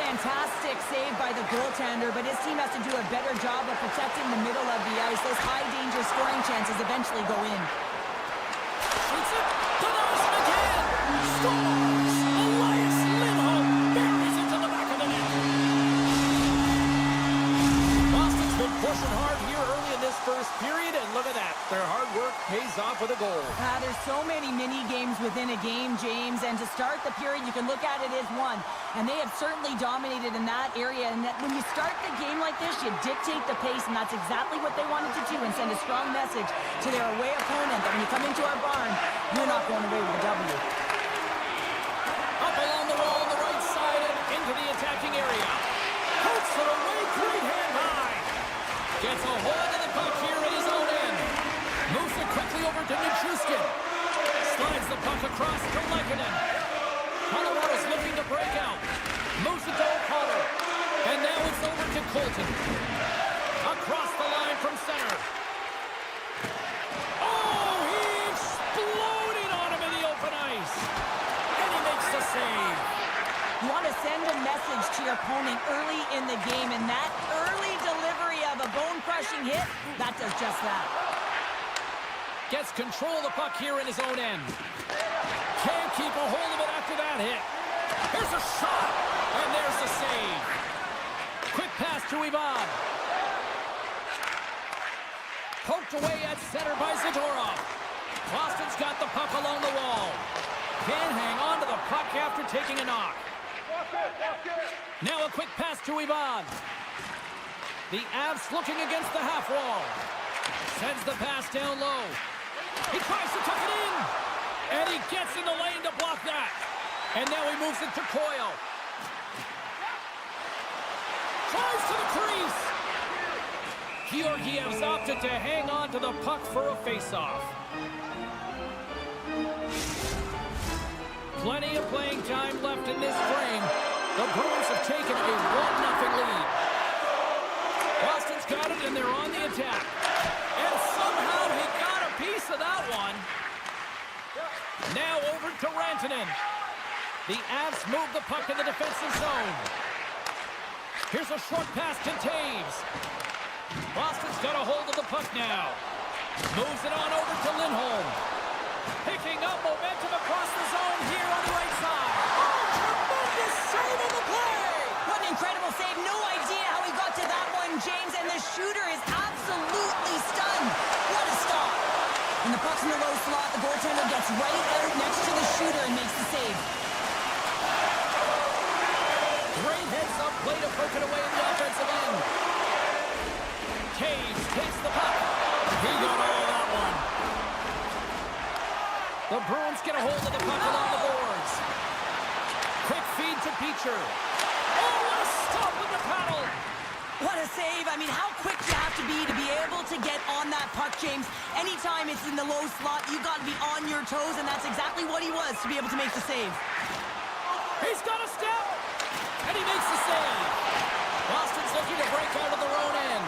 fantastic save by the goaltender, but his team has to do a better job of protecting the middle of the ice. Those high-danger scoring chances eventually go in. Shoots it. Denies it again. Scores! Elias Lindholm buries it to the back of the net. Boston's been pushing hard here early in this first period, and look at that. Their hard work pays off with a goal. There's so many mini-games within a game, James, and to start the period, you can look at it as one. And they have certainly dominated in that area. And when you start the game like this, you dictate the pace, and that's exactly what they wanted to do and send a strong message to their away opponent that when you come into our barn, you're not going away with a W. Up along the wall on the right side and into the attacking area. Hooks it away, great hand high. Gets a hold of the puck here in his own end. Moves it quickly over to Nichushkin. Slides the puck across to Lehkonen. Colorado's looking to break out. Moves it to O'Connor. And now it's over to Colton. Across the line from center. Oh, he exploded on him in the open ice. And he makes the save. You want to send a message to your opponent early in the game, and that early delivery of a bone-crushing hit, that does just that. Gets control of the puck here in his own end. Can't keep a hold of it after that hit. Here's a shot, and there's the save. Quick pass to Ivan. Poked away at center by Zadorov. Boston's got the puck along the wall. Can't hang on to the puck after taking a knock. Now a quick pass to Ivan. The Avs looking against the half wall. Sends the pass down low. He tries to tuck it in. And he gets in the lane to block that. And now he moves it to Coyle. Tries to the crease. Georgiev's opted to hang on to the puck for a face-off. Plenty of playing time left in this frame. The Bruins have taken a 1-0 lead. Boston's got it, and they're on the attack. And somehow he got a piece of that one. Now over to Rantanen. The Avs move the puck in the defensive zone. Here's a short pass to Taves. Boston's got a hold of the puck now. Moves it on over to Lindholm. Picking up momentum across the zone here on the right side. Oh, tremendous save on the play! What an incredible save. No idea how he got to that one, James, and the shooter is absolutely stunned. What a stop. When the puck's in the low slot, the goaltender gets right out next to the shooter and makes the save. Great heads-up play to poke it away in the offensive end. Taves takes the puck. He got all that one. The Bruins get a hold of the puck along the boards. Quick feed to Beecher. Oh, what a stop with the paddle! What a save. I mean, how quick you have to be able to get on that puck, James. Anytime it's in the low slot, you got to be on your toes, and that's exactly what he was to be able to make the save. He's got a step, and he makes the save. Boston's looking to break out of their own end.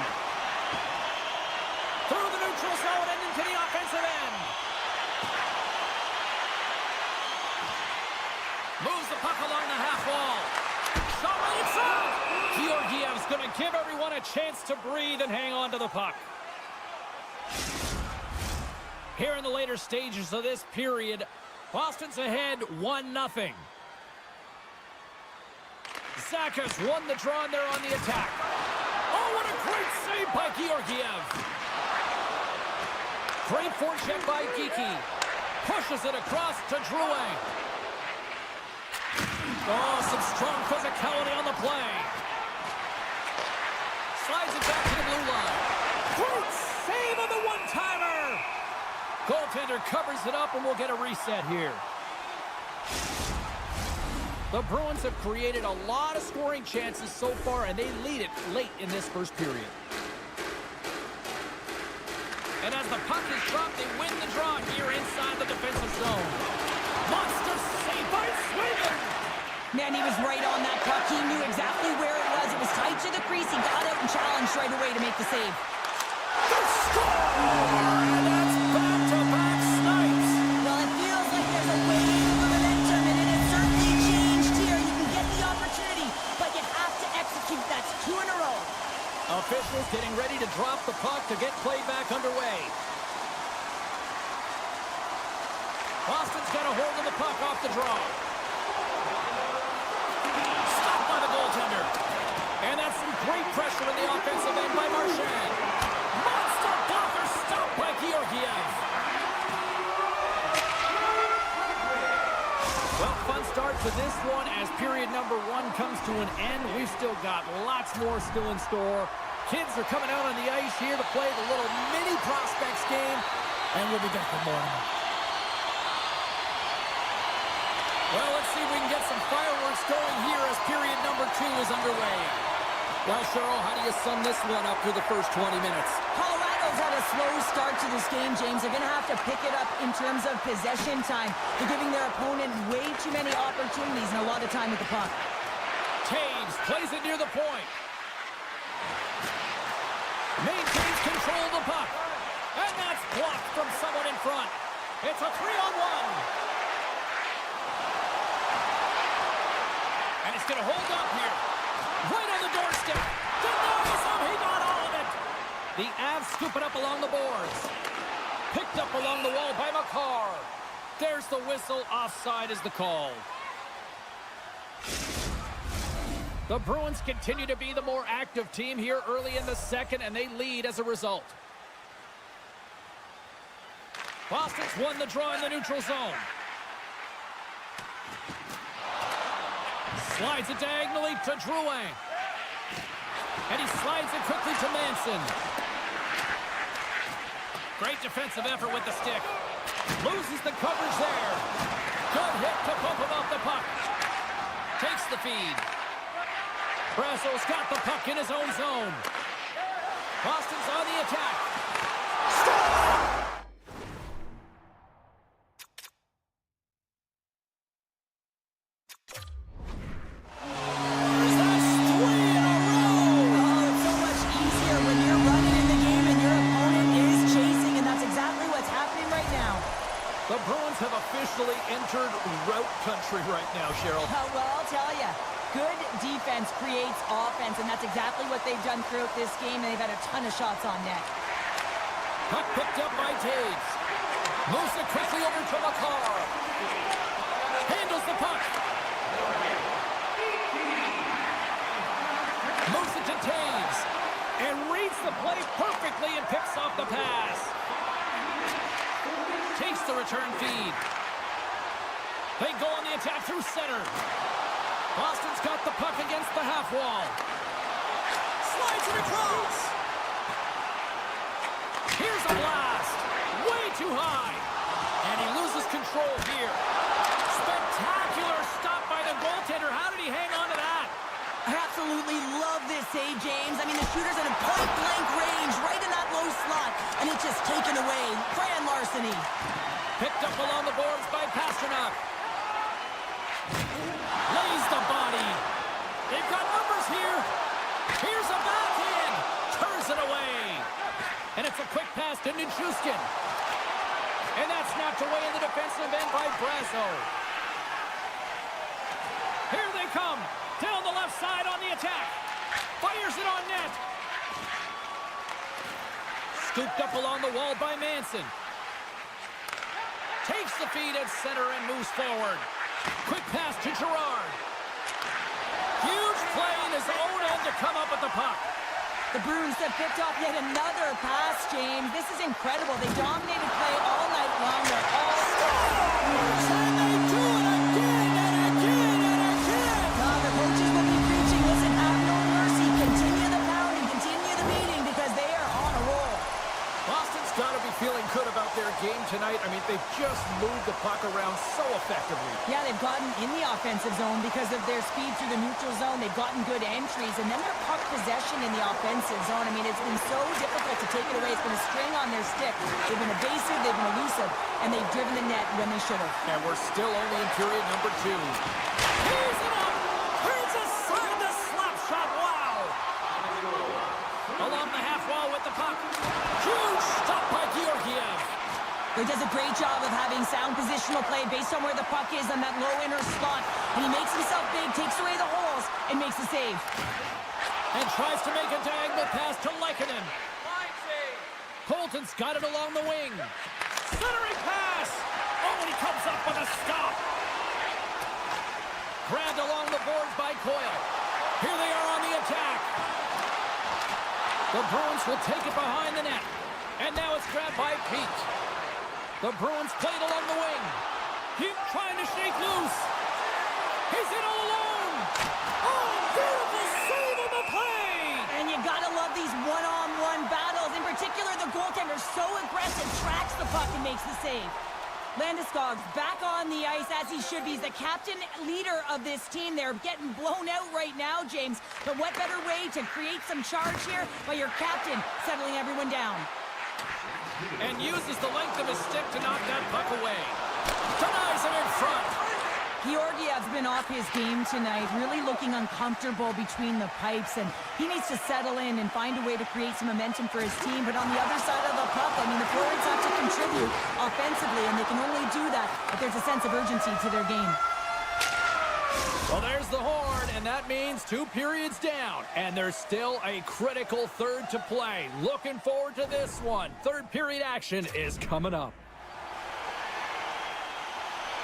Through the neutral zone and into the offensive end. Moves the puck along the half wall. Shot right inside. Georgiev's going to give everyone a chance to breathe and hang on to the puck. Here in the later stages of this period, Boston's ahead 1-0. Zacha's won the draw and they're on the attack. Oh, what a great save by Georgiev. Great forecheck by Geekie. Pushes it across to Drouin. Oh, some strong physicality on the play. Slides it back to the blue line. Great save on the one-timer. Goaltender covers it up and we'll get a reset here. The Bruins have created a lot of scoring chances so far, and they lead it late in this first period. And as the puck is dropped, they win the draw here inside the defensive zone. Monster save by Sweden! Man, he was right on that puck. He knew exactly where it was. It was tight to the crease. He got out and challenged right away to make the save. The score! And that's back-to-back snipes! Well, it feels like there's a wave of momentum, and it has certainly changed here. You can get the opportunity, but you got a hold of the puck off the draw. Stopped by the goaltender. And that's some great pressure in the offensive end by Marchand. Monster blocker stopped by Georgiev. Well, fun start to this one as period number 1 comes to an end. We've still got lots more still in store. Kids are coming out on the ice here to play the little mini prospects game, and we'll be back in the morning. Well, let's see if we can get some fireworks going here as period number 2 is underway. Well, Cheryl, how do you sum this one up through the first 20 minutes? Colorado's had a slow start to this game, James. They're going to have to pick it up in terms of possession time. They're giving their opponent way too many opportunities and a lot of time with the puck. Taves plays it near the point. Maintains control of the puck. And that's blocked from someone in front. It's a 3-on-1. And it's going to hold up here. Right on the doorstep. Denies him. He got all of it. The Avs scoop it up along the boards. Picked up along the wall by McCarr. There's the whistle. Offside is the call. The Bruins continue to be the more active team here early in the second, and they lead as a result. Boston's won the draw in the neutral zone. Slides it diagonally to Drouin. And he slides it quickly to Manson. Great defensive effort with the stick. Loses the coverage there. Good hit to bump him off the puck. Takes the feed. Brasso's got the puck in his own zone. Boston's on the attack. Stop! Entered route country right now, Cheryl. Well, I'll tell you, good defense creates offense, and that's exactly what they've done throughout this game, and they've had a ton of shots on net. Puck picked up by Taves. Moves it quickly over to McCarr. Handles the puck. Moves it to Taves. And reads the play perfectly and picks off the pass. Takes the return feed. They go on the attack through center. Boston's got the puck against the half wall. Slides it across. Here's a blast. Way too high. And he loses control here. Spectacular stop by the goaltender. How did he hang on to that? I absolutely love this save, James. I mean, the shooter's in a point-blank range, right in that low slot, and it's just taken away. Grand larceny. Picked up along the boards by Pasternak. Lays the body. They've got numbers here. Here's a backhand. Turns it away. And it's a quick pass to Nichushkin. And that's snapped away in the defensive end by Brasso. Here they come. Down the left side on the attack. Fires it on net. Scooped up along the wall by Manson. Takes the feed at center and moves forward. Quick pass to Girard. Huge play in his own end to come up with the puck. The Bruins have picked up yet another pass, James. This is incredible. They dominated play all night long. They're all scores! And they do it again and again and again! The coaches will be preaching, listen, have no mercy. Continue the pounding, continue the beating, because they are on a roll. Boston's got to be feeling good about their game tonight. I mean, they've just moved the puck around so effectively. Yeah, they've gotten in the offensive zone because of their speed through the neutral zone. They've gotten good entries, and then their puck possession in the offensive zone. I mean, it's been so difficult to take it away. It's been a string on their stick. They've been evasive, they've been elusive, and they've driven the net when they should have. And we're still only in period number 2. Here's it up! Turns aside the slap shot. Wow! Along the half wall with the puck. Huge stop by Georgiev. He does a great job of having sound positional play based on where the puck is on that low inner slot. And he makes himself big, takes away the holes, and makes the save. And tries to make a diagonal pass to Lehkonen. Colton's got it along the wing. Centering pass. Oh, and he comes up with a stop. Grabbed along the boards by Coyle. Here they are on the attack. The Bruins will take it behind the net. And now it's grabbed by Pete. The Bruins played along the wing. He's trying to shake loose. He's in all alone. Oh, beautiful save on the play. And you gotta love these one-on-one battles. In particular, the goaltender so aggressive, tracks the puck and makes the save. Landeskog's back on the ice as he should be. He's the captain, leader of this team. They're getting blown out right now, James. But what better way to create some charge here by your captain settling everyone down? And uses the length of his stick to knock that puck away. Denies him in front. Georgiev's been off his game tonight, really looking uncomfortable between the pipes, and he needs to settle in and find a way to create some momentum for his team. But on the other side of the puck, I mean, the forwards have to contribute offensively, and they can only do that if there's a sense of urgency to their game. Well, there's the horn, and that means 2 periods down, and there's still a critical third to play. Looking forward to this one. Third period action is coming up.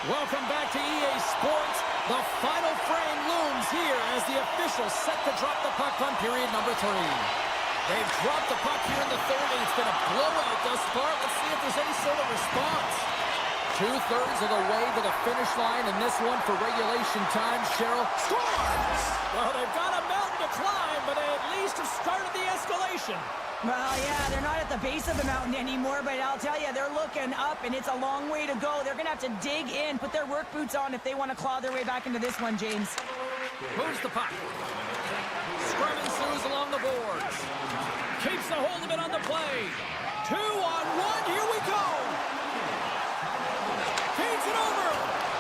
Welcome back to EA Sports. The final frame looms here as the officials set to drop the puck on period number 3. They've dropped the puck here in the third, and it's been a blowout thus far. Let's see if there's any sort of response. 2/3 of the way to the finish line, and this one for regulation time. Cheryl scores! Well, they've got a mountain to climb, but they at least have started the escalation. Well, yeah, they're not at the base of the mountain anymore, but I'll tell you, they're looking up, and it's a long way to go. They're going to have to dig in, put their work boots on if they want to claw their way back into this one, James. Moves the puck. Scrum ensues along the boards. Keeps a hold of it on the play. 2-on-1, here we go! Feeds it over!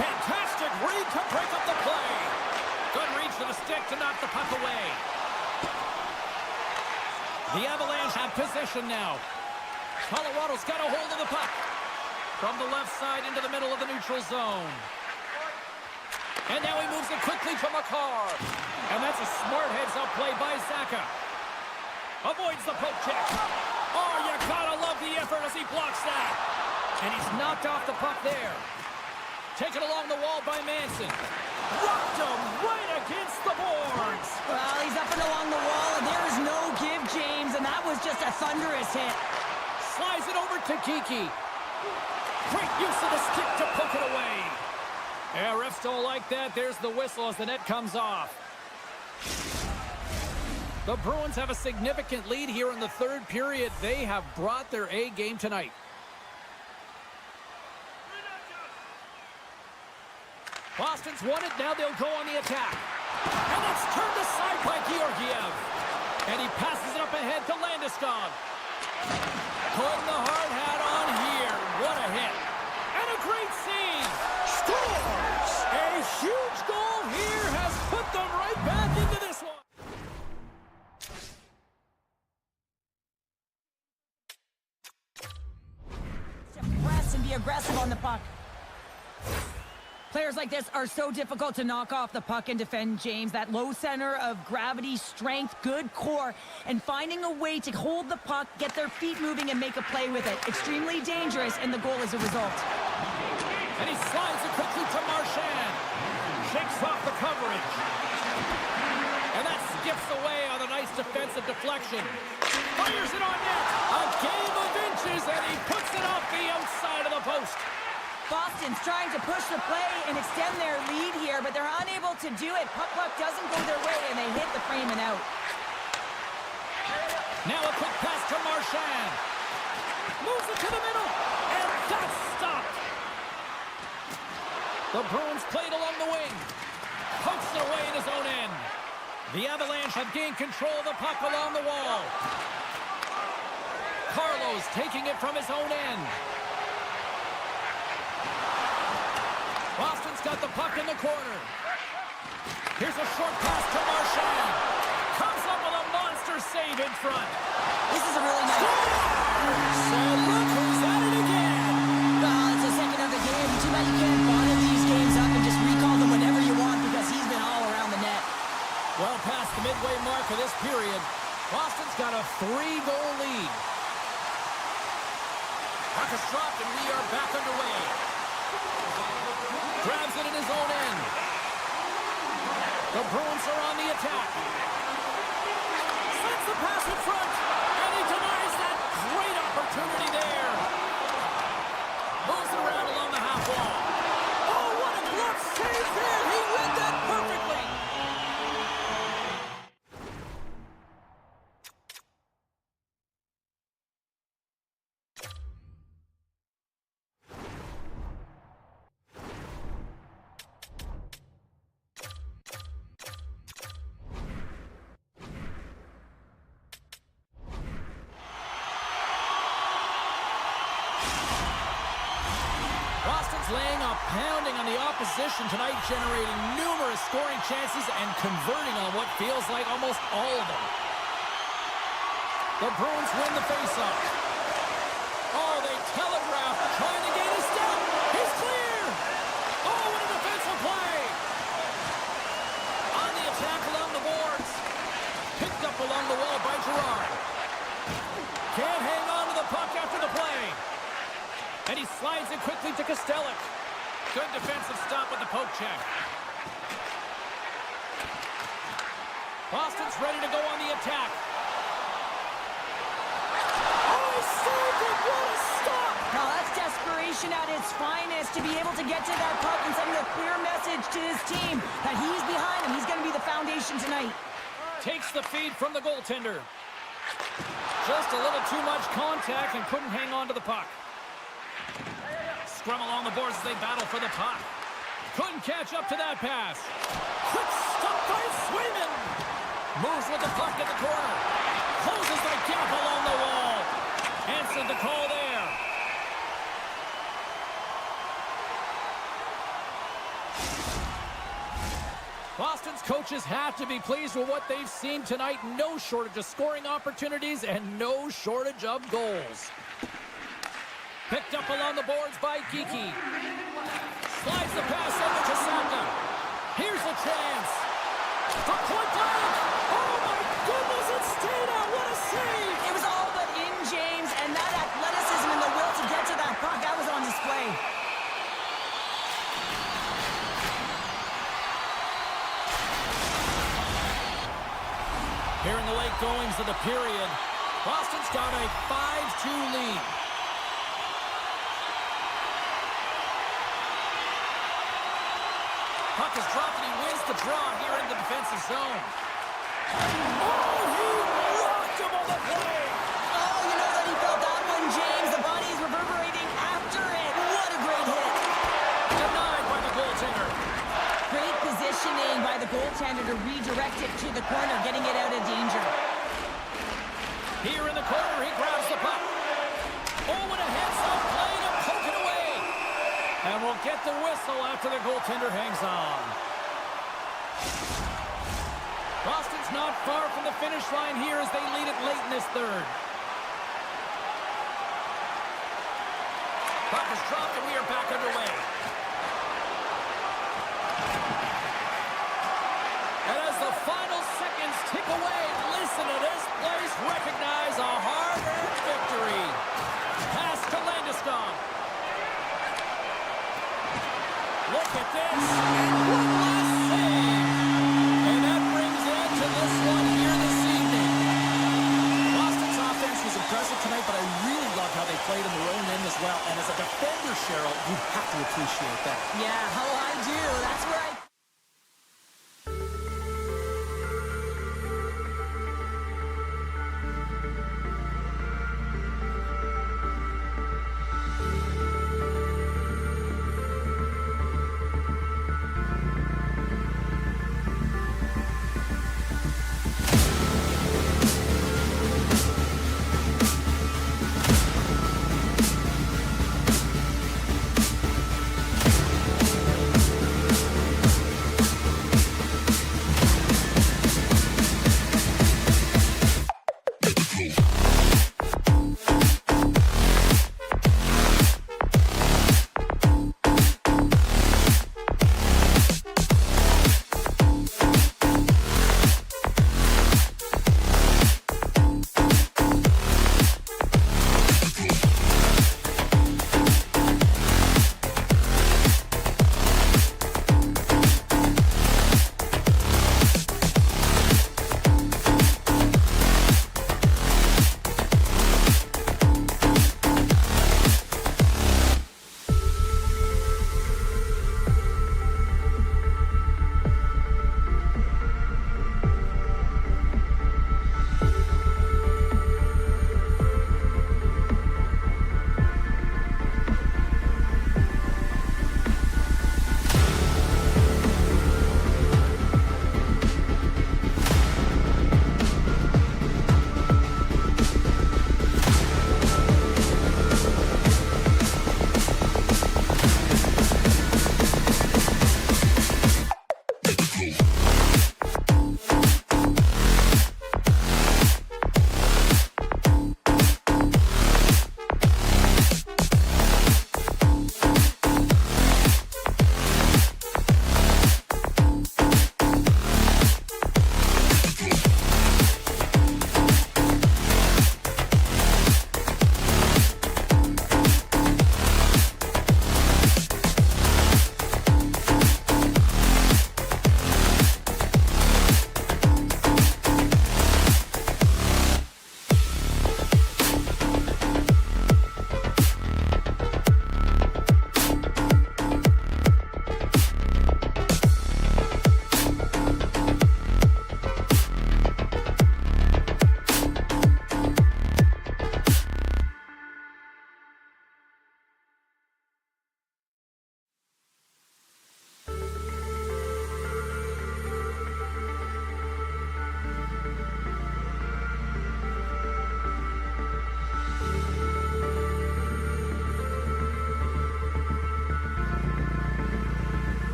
Fantastic read to break up the play. Good reach for the stick to knock the puck away. The Avalanche have possession now. Colorado's got a hold of the puck. From the left side into the middle of the neutral zone. And now he moves it quickly to Makar. And that's a smart heads-up play by Zaka. Avoids the poke check. Oh, you gotta love the effort as he blocks that. And he's knocked off the puck there. Taken along the wall by Manson. Rocked him right against the boards. Well, he's up and along the wall, and there is no give, James, and that was just a thunderous hit. Slides it over to Kiki. Great use of the stick to poke it away. Yeah, refs don't like that. There's the whistle as the net comes off. The Bruins have a significant lead here in the third period. They have brought their A game tonight. Boston's won it. Now they'll go on the attack. And it's turned aside by Georgiev. And he passes it up ahead to Landeskog. Putting the hard hat on here. What a hit. And a great save. Scores! A huge goal here has put them right back into this one. To press and be aggressive on the puck. Players like this are so difficult to knock off the puck and defend, James. That low center of gravity, strength, good core, and finding a way to hold the puck, get their feet moving, and make a play with it. Extremely dangerous, and the goal is a result. And he slides it quickly to Marchand. Shakes off the coverage. And that skips away on a nice defensive deflection. Fires it on net. A game of inches, and he puts it off the outside of the post. Boston's trying to push the play and extend their lead here, but they're unable to do it. Puck doesn't go their way, and they hit the frame and out. Now a quick pass to Marchand. Moves it to the middle, and that's stopped. The Bruins played along the wing. Pokes it away in his own end. The Avalanche have gained control of the puck along the wall. Carlos taking it from his own end. Boston's got the puck in the corner. Here's a short pass to Marchand. Comes up with a monster save in front. This is a really nice... So look who's at it again. Well, it's the second of the game. Too bad you can't bottle these games up and just recall them whenever you want because he's been all around the net. Well past the midway mark of this period, Boston's got a 3-goal lead. Puck is dropped and we are back underway. Grabs it in his own end. The Bruins are on the attack. Sends the pass in front. And he denies that great opportunity there. Moves it around along the half wall. Oh, what a glove save there. He read that perfectly. Laying a pounding on the opposition tonight, generating numerous scoring chances and converting on what feels like almost all of them. The Bruins win the faceoff. Oh, they telegraph, trying to gain a step. He's clear. Oh, what a defensive play. On the attack along the boards. Picked up along the wall by Gerard. Can't hang on to the puck after the play. And he slides it quickly to Kostelic. Good defensive stop with the poke check. Boston's ready to go on the attack. Oh, he saved it! What a stop! Now that's desperation at its finest, to be able to get to that puck and sending a clear message to his team that he's behind him. He's going to be the foundation tonight. Takes the feed from the goaltender. Just a little too much contact and couldn't hang on to the puck. Scrum along the boards as they battle for the puck. Couldn't catch up to that pass. Quick stop by Swayman. Moves with the puck at the corner. Closes the gap along the wall. Answered the call there. Boston's coaches have to be pleased with what they've seen tonight. No shortage of scoring opportunities and no shortage of goals. Picked up along the boards by Geekie. Slides the pass over to Saka. Here's a chance. For point blank. Oh my goodness, it stayed out. What a save. It was all but in, James, and that athleticism and the will to get to that puck, that was on display. Here in the late goings of the period, Boston's got a 5-2 lead. Puck is dropped and he wins the draw here in the defensive zone. Oh, he rocked him on the play. Oh, you know that he felt that one, James. The body's reverberating after it. What a great hit. Denied by the goaltender. Great positioning by the goaltender to redirect it to the corner, getting it out of danger. Here in the corner, he grabs the puck. Oh, what a heads-up play to poke it away. And we'll get the whistle after the goaltender hangs on. Boston's not far from the finish line here as they lead it late in this third. Puck is dropped and we are back underway. And as the final seconds tick away, listen to this place recognize a hard-earned victory. Pass to Landeskog. Look at this. And one last save. And that brings end to this one here this evening. Boston's offense was impressive tonight, but I really loved how they played in their own end as well. And as a defender, Cheryl, you have to appreciate that. Yeah, oh, I do. That's where I...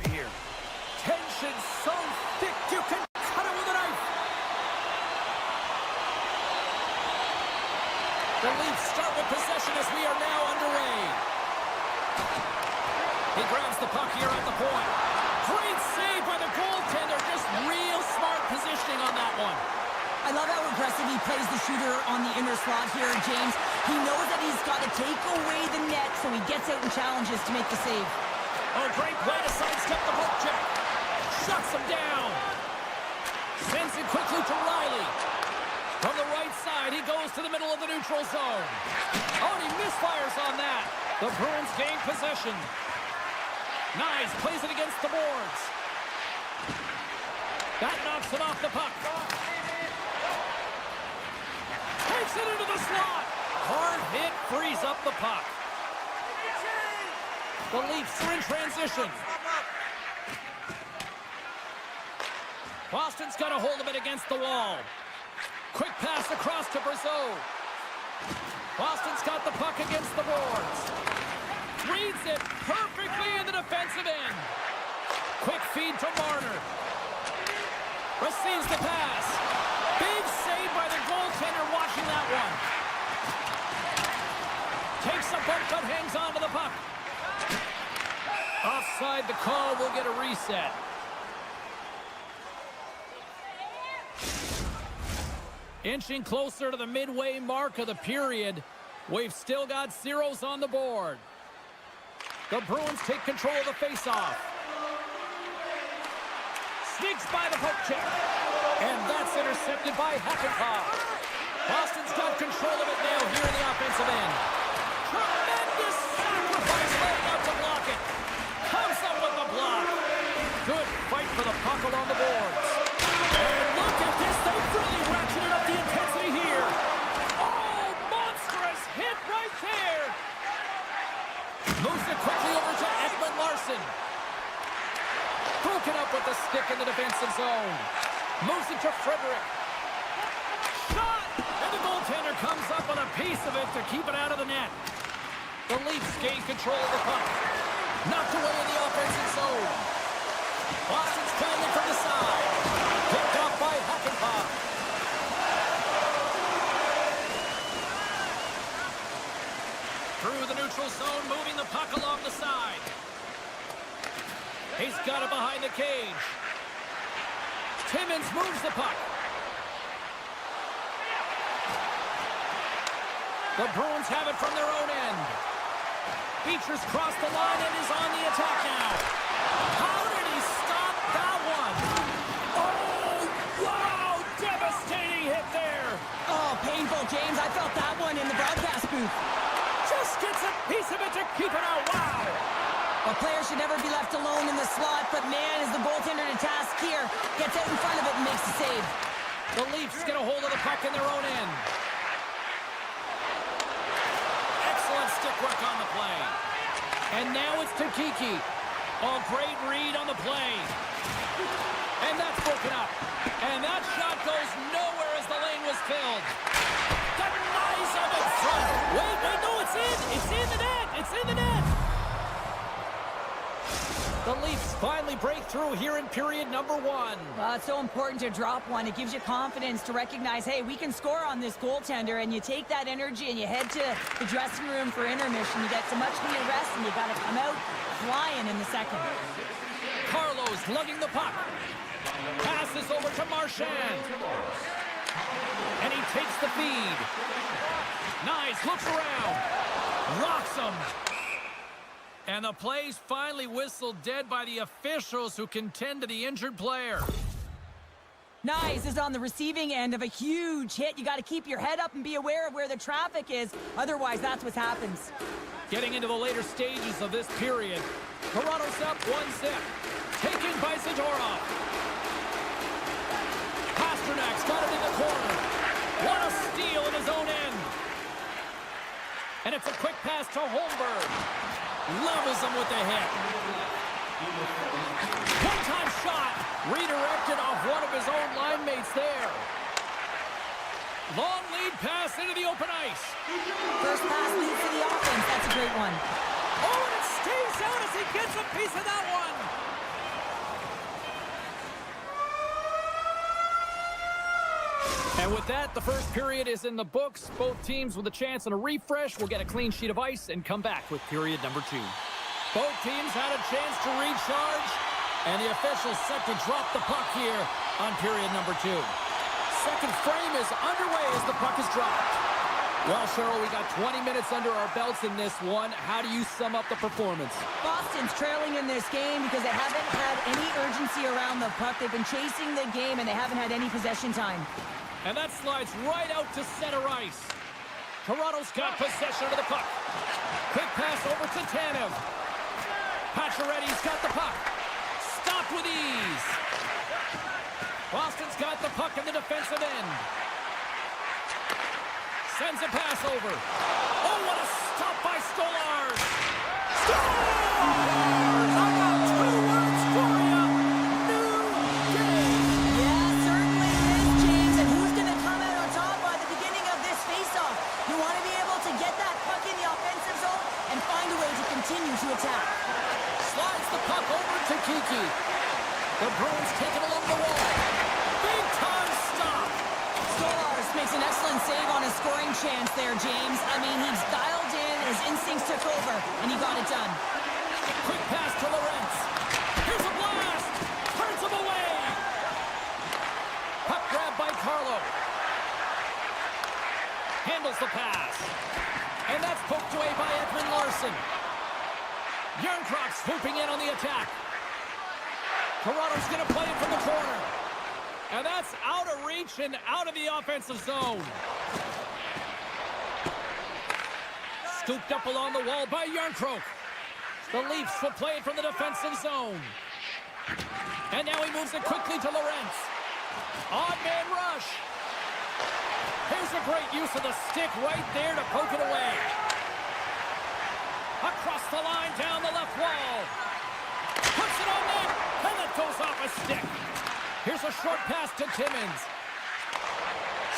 Here. Tension so thick you can cut it with a knife. The Leafs start with possession as we are now underway. He grabs the puck here at the point. Great save by the goaltender. Just real smart positioning on that one. I love how aggressive he plays the shooter on the inner slot here, James. He knows that he's got to take away the net, so he gets out and challenges to make the save. Oh, great play to sidestep the poke check. Shuts him down. Sends it quickly to Riley. From the right side, he goes to the middle of the neutral zone. Oh, and he misfires on that. The Bruins gain possession. Nice, plays it against the boards. That knocks him off the puck. Takes it into the slot. Hard hit, frees up the puck. The Leafs are in transition. Boston's got a hold of it against the wall. Quick pass across to Brazeau. Boston's got the puck against the boards. Reads it perfectly in the defensive end. Quick feed to Marner. Receives the pass. Big save by the goaltender watching that one. Takes a bump but hangs on to the puck. Offside the call, will get a reset. Inching closer to the midway mark of the period. We've still got zeros on the board. The Bruins take control of the faceoff. Sneaks by the poke check. And that's intercepted by Hakanpää. Boston's got control of it now here in the offensive end. Tremendous sacrifice laying out to block it. Comes up with the block. Good fight for the puck along the boards. And look at this. They've really ratcheted up the intensity here. Oh, monstrous hit right there. Moves it quickly over to Ekman Larsson. Broken up with the stick in the defensive zone. Moves it to Frederick. Shot! And the goaltender comes up with a piece of it to keep it out of the net. The Leafs gain control of the puck. Knocked away in the offensive zone. Boston's traveling from the side. Picked off by Hakanpää. Through the neutral zone, moving the puck along the side. He's got it behind the cage. Timmins moves the puck. The Bruins have it from their own end. Beecher's crossed the line and is on the attack now. How did he stop that one? Oh, wow! Devastating hit there. Oh, painful, James. I felt that one in the broadcast booth. Just gets a piece of it to keep it out. Wow! A player should never be left alone in the slot, but man, is the goaltender to task here. Gets out in front of it and makes the save. The Leafs get a hold of the puck in their own end. Excellent stick work on the play. And now it's to Kiki. Oh, great read on the play. And that's broken up. And that shot goes nowhere as the lane was filled. Denies him in front. Wait, no, it's in. It's in the net. It's in the net. The Leafs finally break through here in period number one. Well, it's so important to drop one. It gives you confidence to recognize, hey, we can score on this goaltender, and you take that energy and you head to the dressing room for intermission. You get some much-needed rest, and you got to come out flying in the second. Carlos lugging the puck. Passes over to Marchand. And he takes the feed. Nice, looks around. Rocks him. And the play's finally whistled dead by the officials who can tend to the injured player. Nice is on the receiving end of a huge hit. You got to keep your head up and be aware of where the traffic is. Otherwise, that's what happens. Getting into the later stages of this period. Toronto's up 1-0. Taken by Zadorov. Pasternak's got it in the corner. What a steal in his own end. And it's a quick pass to Holmberg. Levels him with the hit. One-time shot. Redirected off one of his own line mates there. Long lead pass into the open ice. First pass leads to the offense. That's a great one. he gets a piece of that one. And with that, the first period is in the books. Both teams with a chance on a refresh will get a clean sheet of ice and come back with period number 2. Both teams had a chance to recharge, and the officials set to drop the puck here on period number 2. Second frame is underway as the puck is dropped. Well, Cheryl, we got 20 minutes under our belts in this one. How do you sum up the performance? Boston's trailing in this game because they haven't had any urgency around the puck. They've been chasing the game, and they haven't had any possession time. And that slides right out to center ice. Toronto's got possession of the puck. Quick pass over to Tanev. Pacioretty's got the puck. Stopped with ease. Boston's got the puck in the defensive end. Sends a pass over. Oh, what a stop by Stolarz. Stolarz! I got 2 words for you. New game. Yeah, certainly is, James. And who's going to come out on top by the beginning of this faceoff? You want to be able to get that puck in the offensive zone and find a way to continue to attack. Slides the puck over to Kiki. The Bruins take it along the wall. Big time stop. Stolarz makes an excellent save on a scoring chance there, James. I mean, he's dialed in, his instincts took over, and he got it done. Quick pass to Lorentz. Here's a blast. Turns him away. Puck grab by Carlo. Handles the pass. And that's poked away by Edmund Larson. Järnkrok swooping in on the attack. Toronto's going to play it from the corner. And that's out of reach and out of the offensive zone. Scooped up along the wall by Järnkrok. The Leafs will play it from the defensive zone. And now he moves it quickly to Lorentz. Odd man rush. Here's a great use of the stick right there to poke it away. Across the line, down the left wall. Puts it on net, and it goes off a stick. Here's a short pass to Timmins.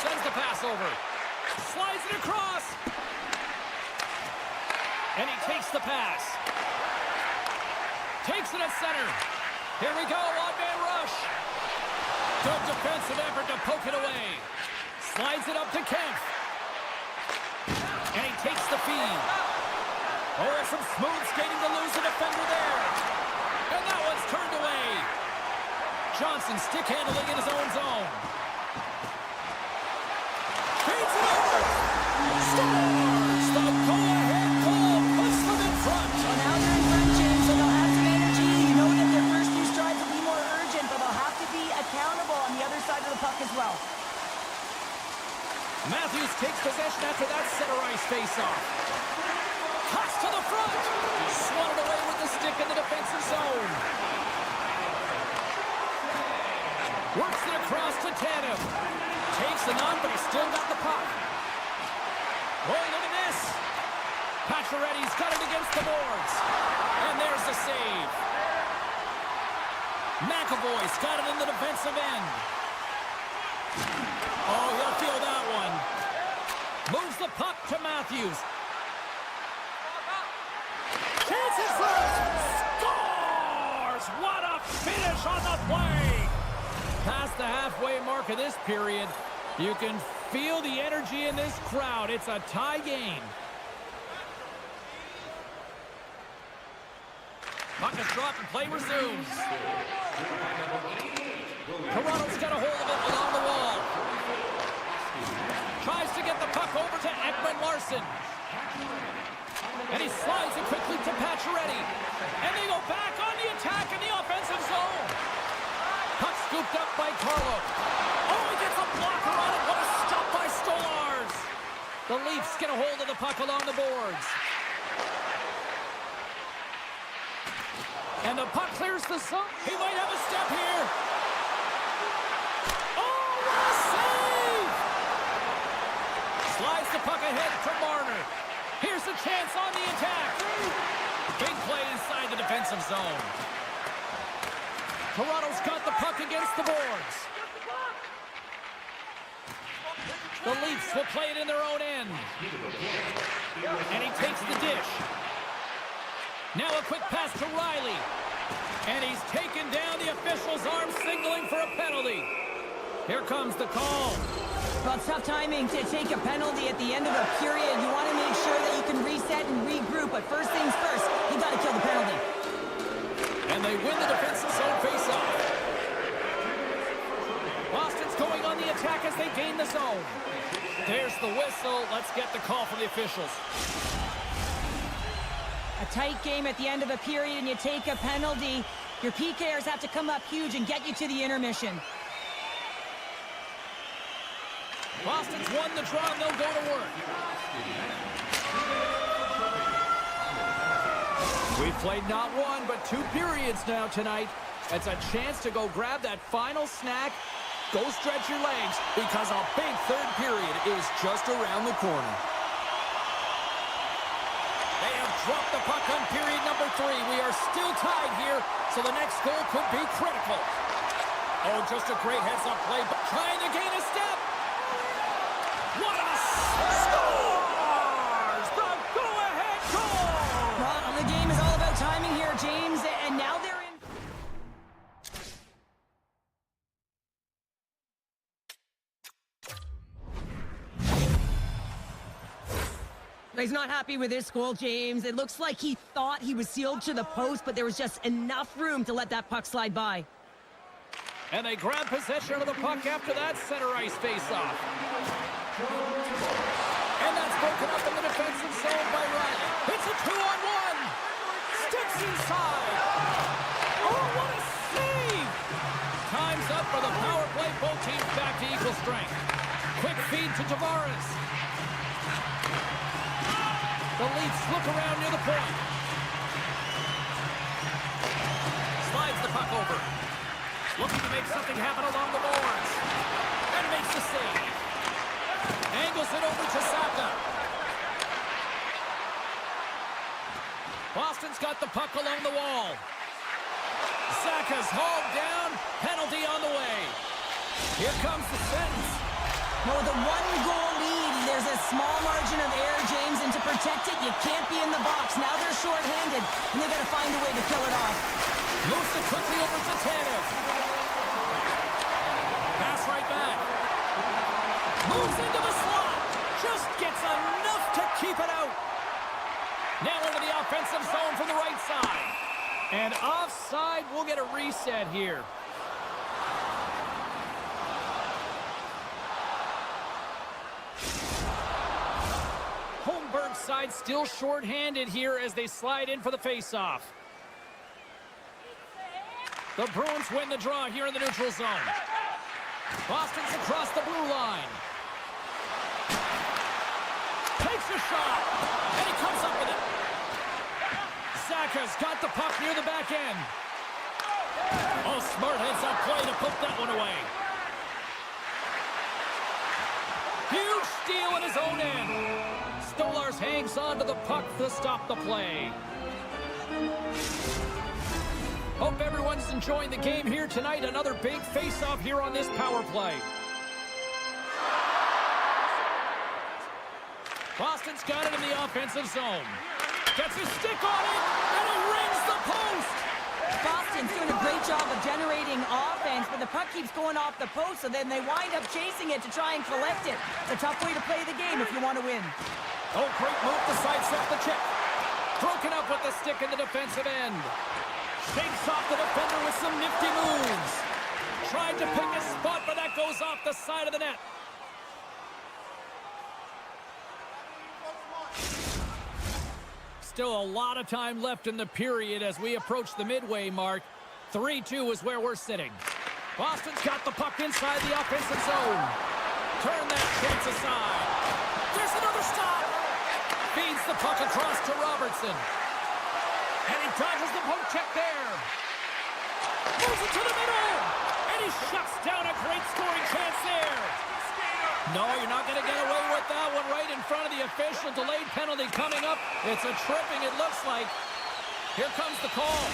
Sends the pass over. Slides it across. And he takes the pass. Takes it at center. Here we go, odd man rush. Good defensive effort to poke it away. Slides it up to Kempf. And he takes the feed. Oh, there's some smooth skating to lose a defender there. And that one's turned away. Johnson stick handling in his own zone. Feeds it over. Stolarz, the go-ahead goal, puts them in front. Well, now they're in front, James, so they'll have some energy. You know that their first few strides will be more urgent, but they'll have to be accountable on the other side of the puck as well. Matthews takes possession after that center ice face-off. Toss to the front. Swatted away with the stick in the defensive zone. Works it across to Tanev. Takes it on, but he's still got the puck. Oh, look at this. Pacioretty's got it against the boards. And there's the save. McAvoy's got it in the defensive end. Oh, he'll feel that one. Moves the puck to Matthews. Chance in front. Scores! What a finish on the play. Past the halfway mark of this period, you can feel the energy in this crowd. It's a tie game. Puck is dropped and play resumes. Toronto's got a hold of it along the wall. Tries to get the puck over to Ekman Larson. And he slides it quickly to Pacioretty. And they go back on the attack in the offensive zone. Puck scooped up by Carlo. Oh, he gets a blocker on it. What a stop by Stolarz. The Leafs get a hold of the puck along the boards. And the puck clears the zone. He might have a step here. Oh, what a save! Slides the puck ahead to Marner. Here's a chance on the attack. Big play inside the defensive zone. Toronto's got the puck against the boards. The Leafs will play it in their own end. And he takes the dish. Now a quick pass to Riley. And he's taken down, the official's arm signaling for a penalty. Here comes the call. Well, it's tough timing to take a penalty at the end of a period. You want to make sure that you can reset and regroup, but first things first, you got to kill the penalty. And they win the defensive zone face-off. Boston's going on the attack as they gain the zone. There's the whistle. Let's get the call from the officials. A tight game at the end of a period and you take a penalty. Your PKers have to come up huge and get you to the intermission. Boston's won the draw and they'll go to work. We've played not one, but 2 periods now tonight. It's a chance to go grab that final snack. Go stretch your legs because a big third period is just around the corner. They have dropped the puck on period number 3. We are still tied here, so the next goal could be critical. Oh, just a great heads-up play, but trying to gain a step. What a scores! The go-ahead goal! Well, the game is all about timing here, James, and now they're in. He's not happy with this goal, James. It looks like he thought he was sealed to the post, but there was just enough room to let that puck slide by. And they grab possession of the puck after that center ice face-off. And that's broken up in the defensive zone by Riley. It's a 2-on-1. Sticks inside. Oh, what a save! Time's up for the power play. Both teams back to equal strength. Quick feed to Tavares. The Leafs look around near the point. Slides the puck over. Looking to make something happen along the boards. And makes the save. Angles it over to Saka. Boston's got the puck along the wall. Saka's hauled down. Penalty on the way. Here comes the sentence. Well, with a 1-goal lead, there's a small margin of error, James, and to protect it, you can't be in the box. Now they're short-handed, and they got to find a way to kill it off. Moves it quickly over to Tanev. Pass right back. Moves into the slot. Just gets enough to keep it out. Now into the offensive zone from the right side. And offside, we'll get a reset here. Holmberg's side still short-handed here as they slide in for the face-off. The Bruins win the draw here in the neutral zone. Boston's across the blue line. Takes a shot, and he comes up with it. Saka's got the puck near the back end. Oh, smart heads-up play to put that one away. Huge steal in his own end. Stolarz hangs on to the puck to stop the play. Hope everyone's enjoying the game here tonight. Another big face-off here on this power play. Boston's got it in the offensive zone. Gets his stick on it, and he rings the post. Boston's doing a great job of generating offense, but the puck keeps going off the post, so then they wind up chasing it to try and collect it. It's a tough way to play the game if you want to win. Oh, great move to sidestep the chip. Broken up with the stick in the defensive end. Shakes off the defender with some nifty moves. Tried to pick a spot, but that goes off the side of the net. Still a lot of time left in the period as we approach the midway mark. 3-2 is where we're sitting. Boston's got the puck inside the offensive zone. Turn that chance aside. There's another stop. Feeds the puck across to Robertson. And he dodges the poke check there. Moves it to the middle. And he shuts down a great scoring chance there. No, you're not going to get away with that one right in front of the official. Delayed penalty coming up. It's a tripping, it looks like. Here comes the call.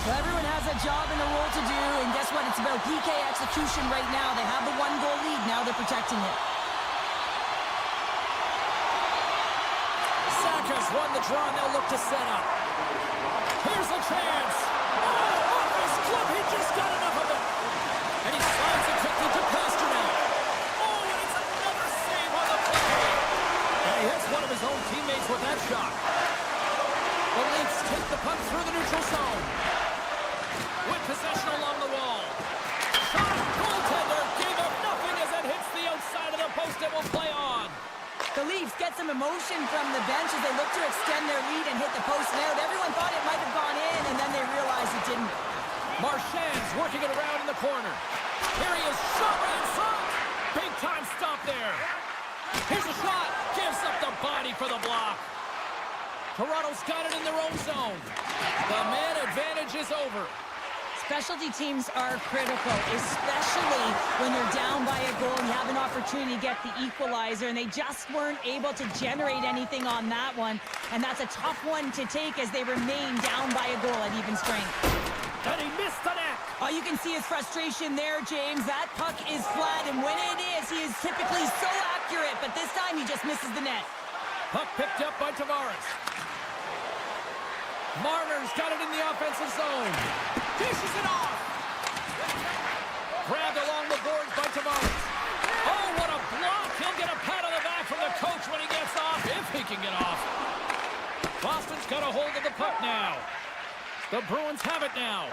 Well, everyone has a job and a role to do, and guess what? It's about PK execution right now. They have the 1-goal lead. Now they're protecting it. Saka's won the draw, and they'll look to set up. take the puck through the neutral zone. With possession along the wall. Shot, goaltender gave up nothing as it hits the outside of the post and will play on. The Leafs get some emotion from the bench as they look to extend their lead and hit the post and out. Everyone thought it might have gone in, and then they realized it didn't. Marchand's working it around in the corner. Here he is, shot right in front. Big time stop there. Here's a shot. Gives up the body for the block. Toronto's got it in their own zone. The man advantage is over. Specialty teams are critical, especially when you're down by a goal and you have an opportunity to get the equalizer, and they just weren't able to generate anything on that one. And that's a tough one to take as they remain down by a goal at even strength. And he missed the net. Oh, you can see his frustration there, James. That puck is flat, and when it is, he is typically so accurate, but this time he just misses the net. Puck picked up by Tavares. Marner's got it in the offensive zone. Dishes it off. Grabbed along the boards by Tavares. Oh, what a block. He'll get a pat on the back from the coach when he gets off, if he can get off. Boston's got a hold of the puck now. The Bruins have it now.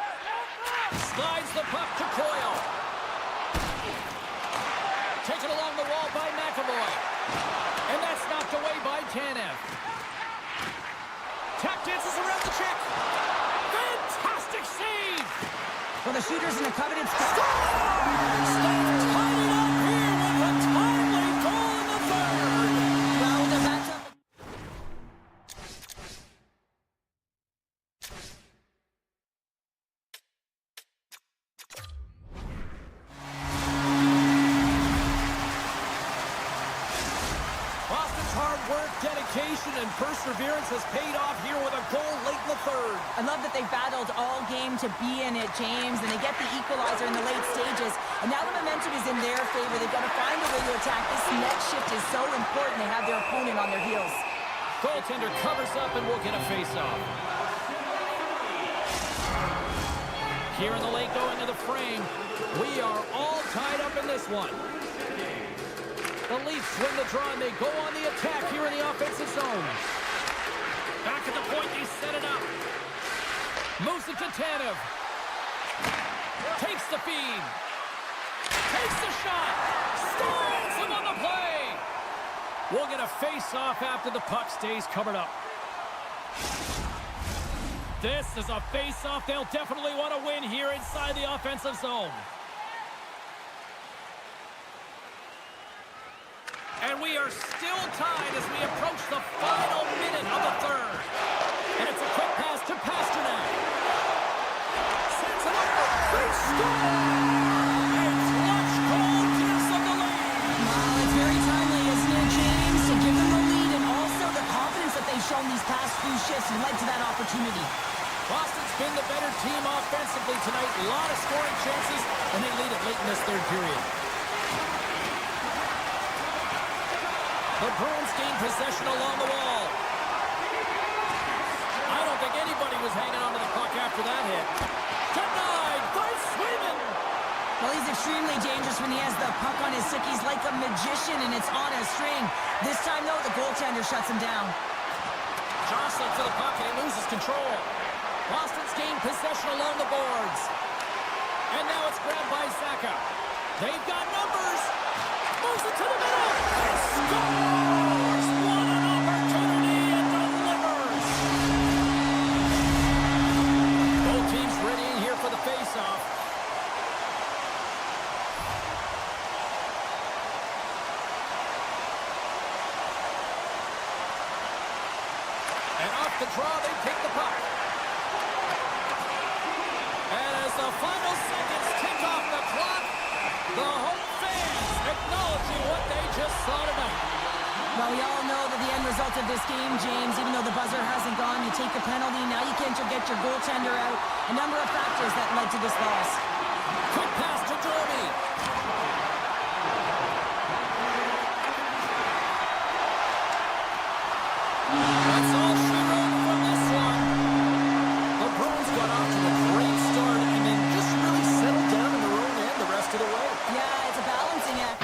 Slides the puck to Coyle. Taken along the wall by McAvoy. And that's knocked away by Tanev. Tap dances around the check. Fantastic save! Well, the shooter's in a coveted spot. Stars tied it up here with a timely goal in the third. Well, the matchup. Boston's hard work, dedication, and perseverance has paid off here with a goal late in the third. I love that they battled all game to be in it, James, and they get the equalizer in the late stages. And now the momentum is in their favor. They've got to find a way to attack. This net shift is so important. They have their opponent on their heels. Goaltender covers up and will get a face-off. Here in the late going to the frame, we are all tied up in this one. The Leafs win the draw and they go on the attack here in the offensive zone. Back at the point, they set it up. Moves it to Tanev. Takes the feed. Takes the shot. Stalls him on the play. We'll get a face-off after the puck stays covered up. This is a face-off they'll definitely want to win here inside the offensive zone. And we are still tied as we approach the final minute of the third. And it's a quick pass to Pasternak. Sends it over. They score! And clutch goal gives them the lead. Wow, it's very timely, isn't it, James? To give them the lead and also the confidence that they've shown these past few shifts led to that opportunity. Boston's been the better team offensively tonight. A lot of scoring chances, and they lead it late in this third period. The Bruins gain possession along the wall. I don't think anybody was hanging on to the puck after that hit. Denied by Swayman. Well, he's extremely dangerous when he has the puck on his stick. He's like a magician, and it's on a string. This time, though, the goaltender shuts him down. Jostling for the puck, and he loses control. Boston's gained possession along the boards. And now it's grabbed by Zaka. They've got numbers. Moves it to the middle. And scores! What an opportunity and delivers! Both teams ready in here for the face-off. And off the draw, they take the puck. And as the final seconds tick off the clock, the home fans acknowledging what they just saw tonight. Well, we all know that the end result of this game, James, even though the buzzer hasn't gone, you take the penalty, now you can't get your goaltender out. A number of factors that led to this loss. Quick pass to Derby. That's all she wrote from this one. The Bruins got off to a great start and then just really settled down in their own end the rest of the way. Yeah, it's a balancing act.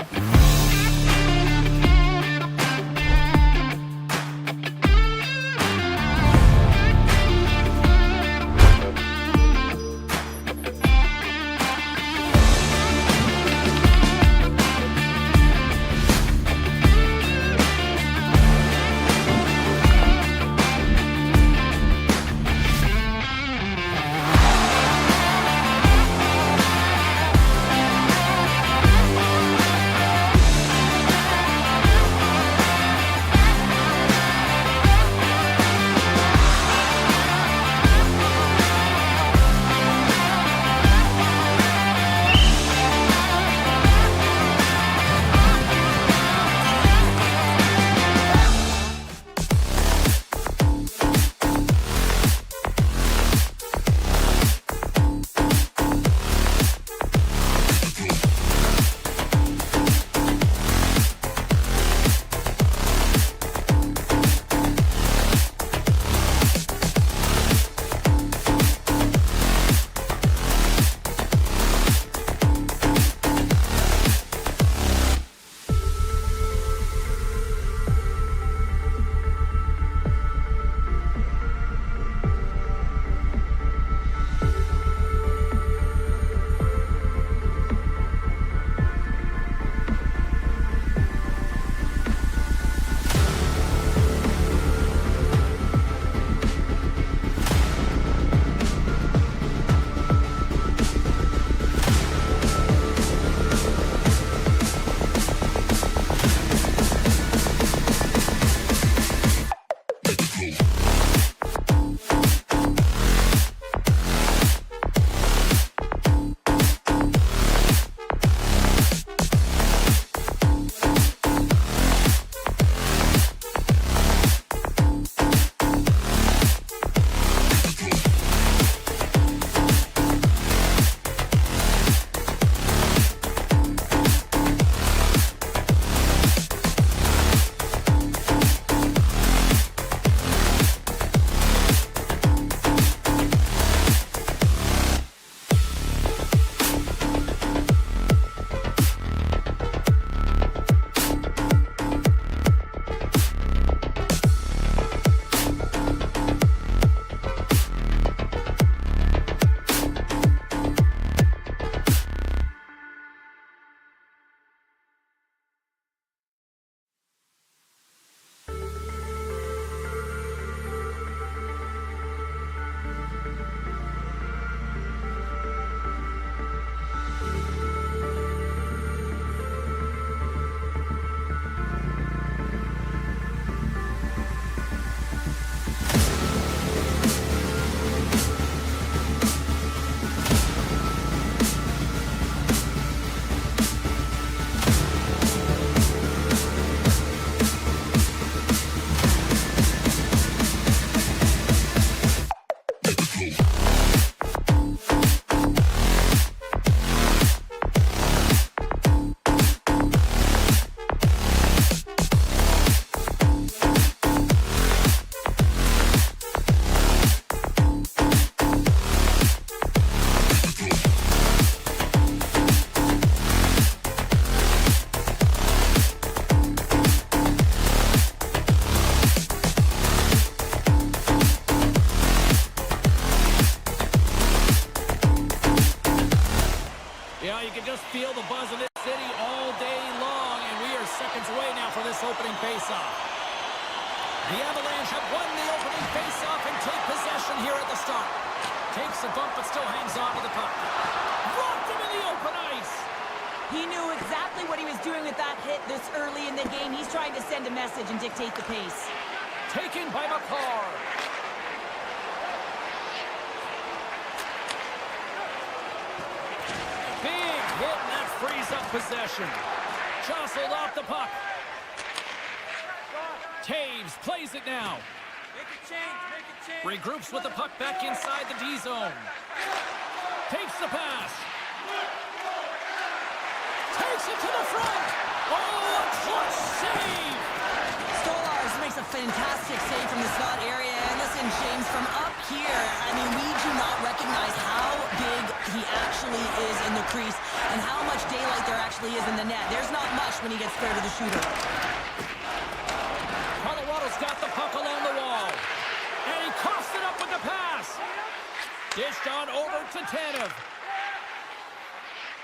just feel the buzz of this city all day long, and we are seconds away now for this opening faceoff. The Avalanche have won the opening faceoff and take possession here at the start. Takes a bump, but still hangs on to the puck. Rocked him in the open ice. He knew exactly what he was doing with that hit this early in the game. He's trying to send a message and dictate the pace. Taken by McCarr. Big hit, and that frees up possession. Jostled off the puck. Taves plays it now. Make a change, make a change. Regroups with the puck back inside the D zone. Takes the pass. Takes it to the front. Oh, a clutch save. Stolarz makes a fantastic save from the slot area. And listen, James, from up here, I mean, we do not recognize how big he actually is in the crease and how much daylight there actually is in the net. There's not much when he gets fair to the shooter. Colorado's got the puck along the wall. And he coughs it up with the pass. Dished on over to Tanev.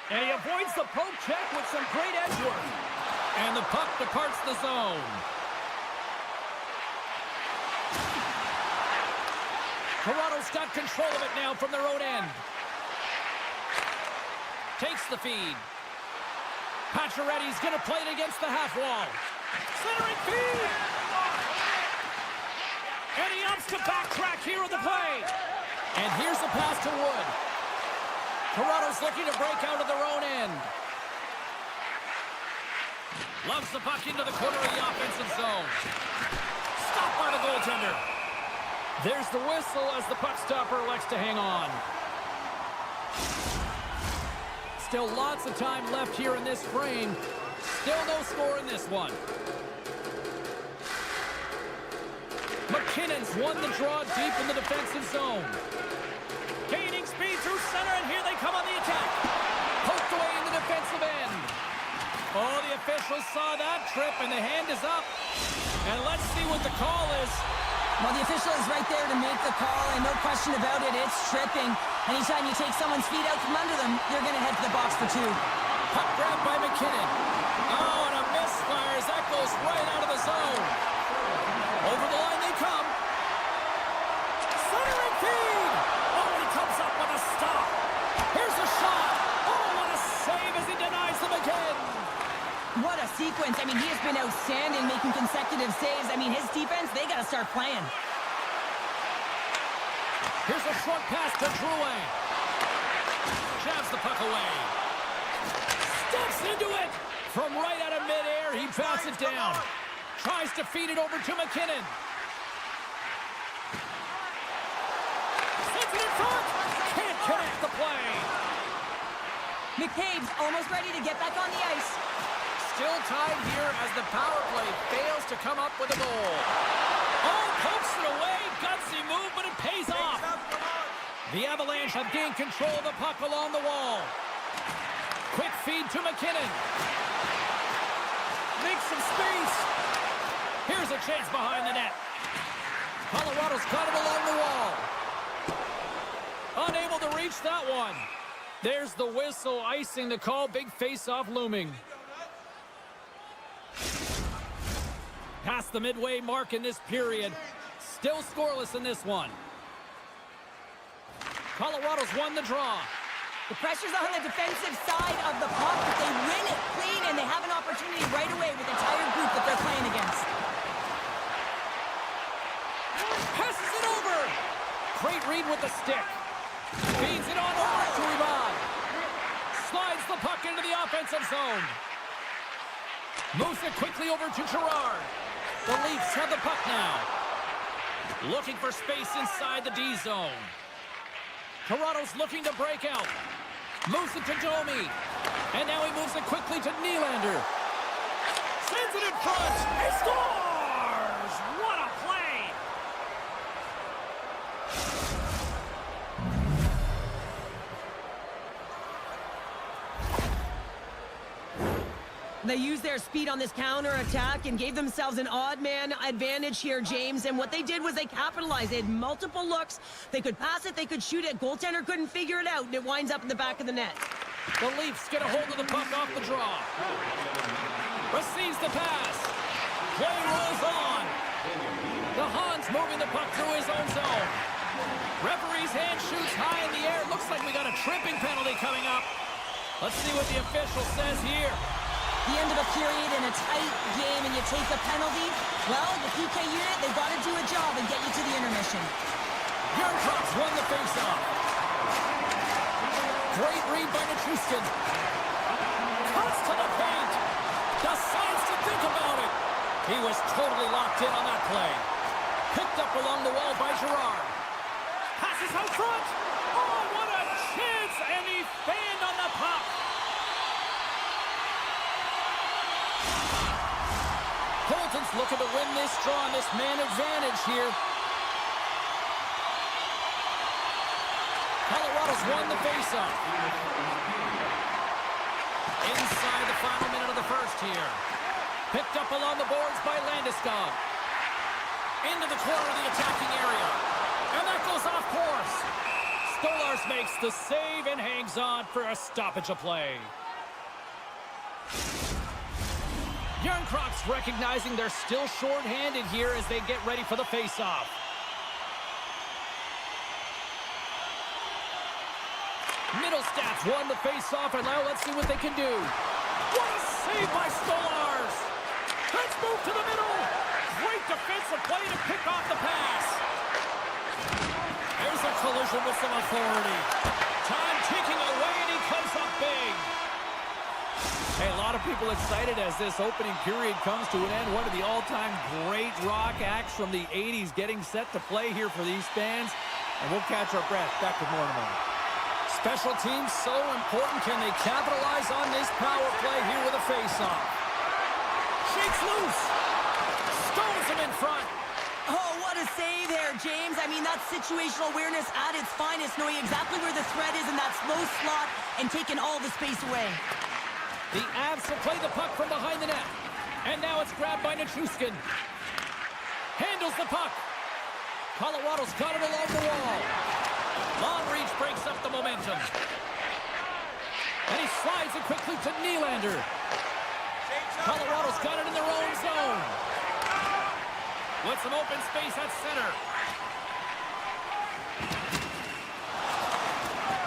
And he avoids the poke check with some great edge work. And the puck departs the zone. Toronto's got control of it now from their own end. Takes the feed. Pacioretty's going to play it against the half wall. Centering feed! And he opts to backtrack here on the play. And here's the pass to Wood. Toronto's looking to break out of their own end. Loves the puck into the corner of the offensive zone. Stopped by the goaltender. There's the whistle as the puck stopper elects to hang on. Still lots of time left here in this frame. Still no score in this one. McKinnon's won the draw deep in the defensive zone. Gaining speed through center, and here they come on the attack. Poked away in the defensive end. Oh, the officials saw that trip, and the hand is up. And let's see what the call is. Well, the official is right there to make the call, and no question about it, it's tripping. Anytime you take someone's feet out from under them, you're going to head to the box for two. Puck grabbed by McKinnon. Oh, and a misfire as that goes right out of the zone. Over the line they come. Centering feed. Oh, and he comes up with a stop. Here's a shot. Oh, what a save as he denies them again. What a sequence. I mean, he has been outstanding, making consecutive saves. I mean, his defense, they got to start playing. Here's a short pass to Drouin. Jabs the puck away. Steps into it. From right out of midair, he bats it down. Tries to feed it over to McKinnon. Sends it in front. Can't connect the play. McCabe's almost ready to get back on the ice. Still tied here as the power play fails to come up with a goal. Oh, pokes it away. Gutsy move, but it pays off. The Avalanche have gained control of the puck along the wall. Quick feed to McKinnon. Makes some space. Here's a chance behind the net. Colorado's got it along the wall. Unable to reach that one. There's the whistle, icing the call. Big face-off looming. Past the midway mark in this period. Still scoreless in this one. Colorado's won the draw. The pressure's on the defensive side of the puck, but they win it clean, and they have an opportunity right away with the tired group that they're playing against. Passes it over. Great read with the stick. Feeds it on over to Ivan. Slides the puck into the offensive zone. Moves it quickly over to Girard. The Leafs have the puck now. Looking for space inside the D zone. Toronto's looking to break out. Moves it to Domi. And now he moves it quickly to Nylander. Sends it in front. He scores! What a play! They used their speed on this counter-attack and gave themselves an odd man advantage here, James. And what they did was they capitalized. They had multiple looks. They could pass it, they could shoot it. Goaltender couldn't figure it out, and it winds up in the back of the net. The Leafs get a hold of the puck off the draw. Receives the pass. Play rolls on. The Hans moving the puck through his own zone. Referee's hand shoots high in the air. Looks like we got a tripping penalty coming up. Let's see what the official says here. The end of a period in a tight game and you take a penalty, well, the PK unit, they've got to do a job and get you to the intermission. EuroCup won the faceoff. Great read by Nichushkin. Cuts to the paint. Decides to think about it. He was totally locked in on that play. Picked up along the wall by Gerard. Passes out front. Oh, what a chance! And he fanned on the puck. Colton's looking to win this draw on this man advantage here. Colorado's won the faceoff. Inside the final minute of the first here. Picked up along the boards by Landeskog. Into the corner of the attacking area. And that goes off course. Stolarz makes the save and hangs on for a stoppage of play. Järnkrok's recognizing they're still short-handed here as they get ready for the face-off. Middlestats won the face-off, and now let's see what they can do. What a save by Stolarz! Let's move to the middle! Great defensive play to pick off the pass. There's a collision with some authority. Time ticking away, and he comes up big. Hey, a lot of people excited as this opening period comes to an end. One of the all-time great rock acts from the 80s getting set to play here for these fans. And we'll catch our breath. Back with more in a moment. Special teams so important. Can they capitalize on this power play here with a face-off? Shakes loose. Stones him in front. Oh, what a save there, James. I mean, that's situational awareness at its finest, knowing exactly where the threat is in that slow slot and taking all the space away. The Avs will play the puck from behind the net. And now it's grabbed by Nichushkin. Handles the puck. Colorado's got it along the wall. Long reach breaks up the momentum. And he slides it quickly to Nylander. Colorado's got it in their own zone. With some open space at center.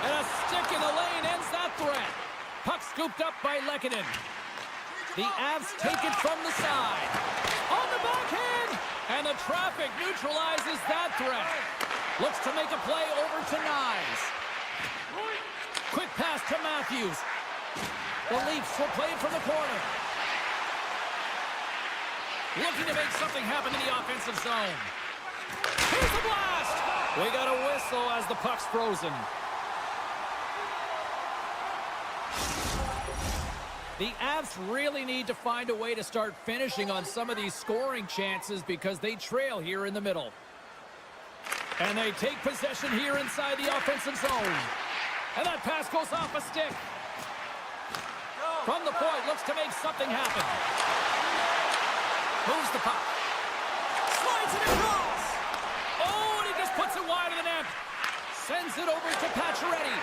And a stick in the lane ends that threat. Puck scooped up by Lehkonen. The Avs take it from the side. On the backhand! And the traffic neutralizes that threat. Looks to make a play over to Nyes. Quick pass to Matthews. The Leafs will play it from the corner. Looking to make something happen in the offensive zone. Here's the blast! We got a whistle as the puck's frozen. The Avs really need to find a way to start finishing on some of these scoring chances because they trail here in the middle. And they take possession here inside the offensive zone. And that pass goes off a stick. From the point, looks to make something happen. Moves the puck. Slides it across. Oh, and he just puts it wide of the net. Sends it over to Pacioretty.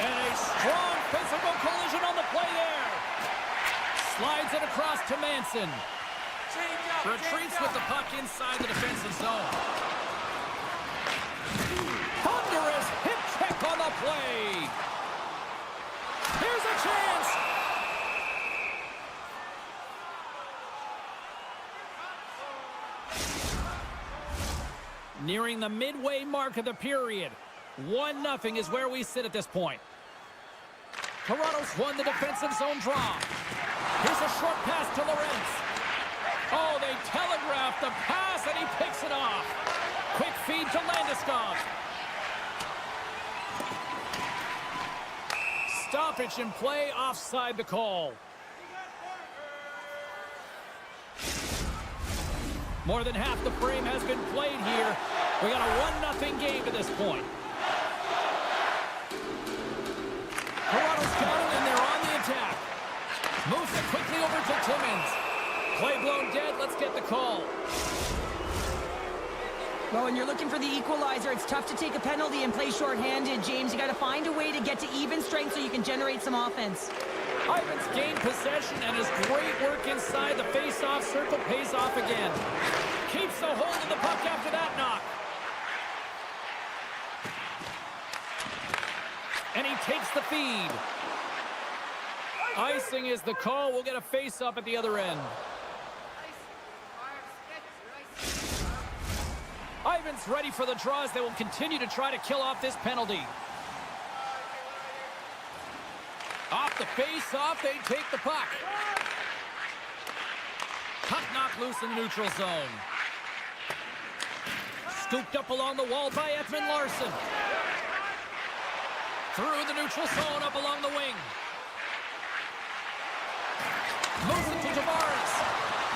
And a strong physical collision on the play there. Slides it across to Manson. Retreats with the puck inside the defensive zone. Thunderous hip check on the play. Here's a chance. Nearing the midway mark of the period. 1-0 is where we sit at this point. Toronto's won the defensive zone draw. Here's a short pass to Lorentz. Oh, they telegraph the pass, and he picks it off. Quick feed to Landeskog. Stoppage in play, offside the call. More than half the frame has been played here. We got a 1-0 game to this point. Toronto's got it, and they're on the attack. Moves it quickly over to Timmins. Play blown dead. Let's get the call. Well, when you're looking for the equalizer, it's tough to take a penalty and play shorthanded, James. You got to find a way to get to even strength so you can generate some offense. Ivan's gained possession, and his great work inside the face-off circle pays off again. Keeps a hold of the puck after that knock. And he takes the feed. Icing is the call. We'll get a face-off at the other end. Ivan's ready for the draws. They will continue to try to kill off this penalty. Off the face-off, they take the puck. Puck knocked loose in the neutral zone. Scooped up along the wall by Edmund Larson. Through the neutral zone, up along the wing. Moves it to Tavares.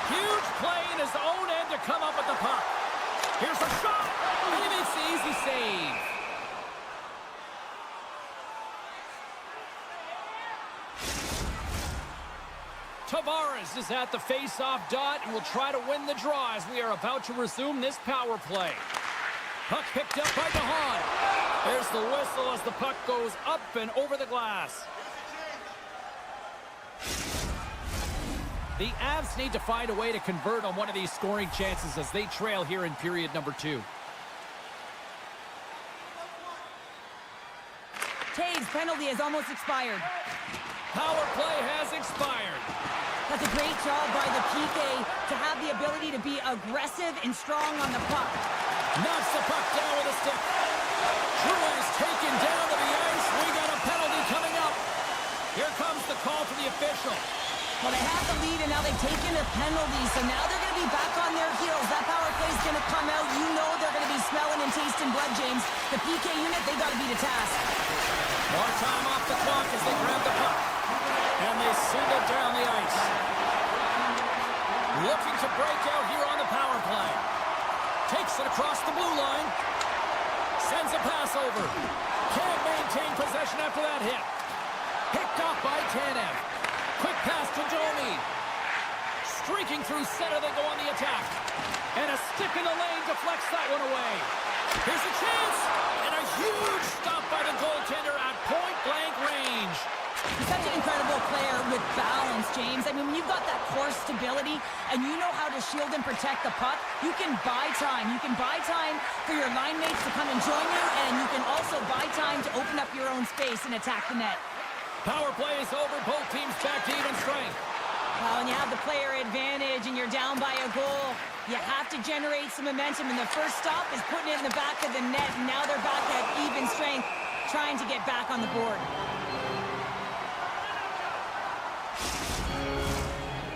Huge play in his own end to come up with the puck. Here's a shot, and he makes the easy save. Tavares is at the face-off dot and will try to win the draw as we are about to resume this power play. Puck picked up by DeHaan. There's the whistle as the puck goes up and over the glass. The Avs need to find a way to convert on one of these scoring chances as they trail here in period number 2. Taves' penalty has almost expired. Power play has expired. That's a great job by the PK to have the ability to be aggressive and strong on the puck. Knocks the puck down with a stick. Bruins taken down to the ice. We got a penalty coming up. Here comes the call from the official. Well, they have the lead, and now they've taken a penalty, so now they're going to be back on their heels. That power play is going to come out. You know they're going to be smelling and tasting blood, James. The PK unit, they got to be the task. More time off the clock as they grab the puck. And they send it down the ice. Looking to break out here on the power play. Takes it across the blue line. Sends a pass over. Can't maintain possession after that hit. Picked off by Tanev. Quick pass to Domi. Streaking through center, they go on the attack. And a stick in the lane deflects that one away. Here's a chance. And a huge stop by the goaltender at point-blank range. He's such an incredible player with balance, James. I mean, when you've got that core stability and you know how to shield and protect the puck, you can buy time. You can buy time for your line mates to come and join you, and you can also buy time to open up your own space and attack the net. Power play is over. Both teams back to even strength. Well, when you have the player advantage and you're down by a goal, you have to generate some momentum, and the first stop is putting it in the back of the net, and now they're back at even strength, trying to get back on the board.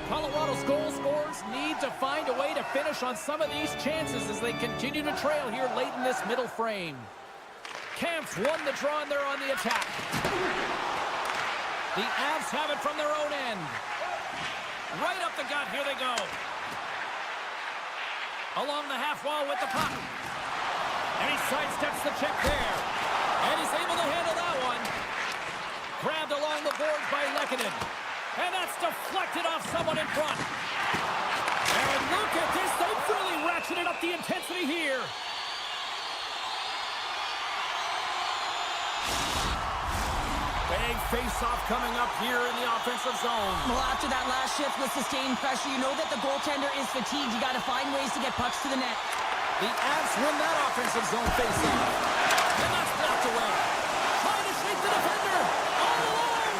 Colorado's goal scorers need to find a way to finish on some of these chances as they continue to trail here late in this middle frame. Camps won the draw, and they're on the attack. The Avs have it from their own end. Right up the gut, here they go. Along the half wall with the puck. And he sidesteps the check there. And he's able to handle that one. Grabbed along the boards by Lehkonen. And that's deflected off someone in front. And look at this. They've really ratcheted up the intensity here. Big face-off coming up here in the offensive zone. Well, after that last shift with sustained pressure, you know that the goaltender is fatigued. You got to find ways to get pucks to the net. The Avs win that offensive zone face-off. And that's blocked away. Trying to shake the defender. All alone.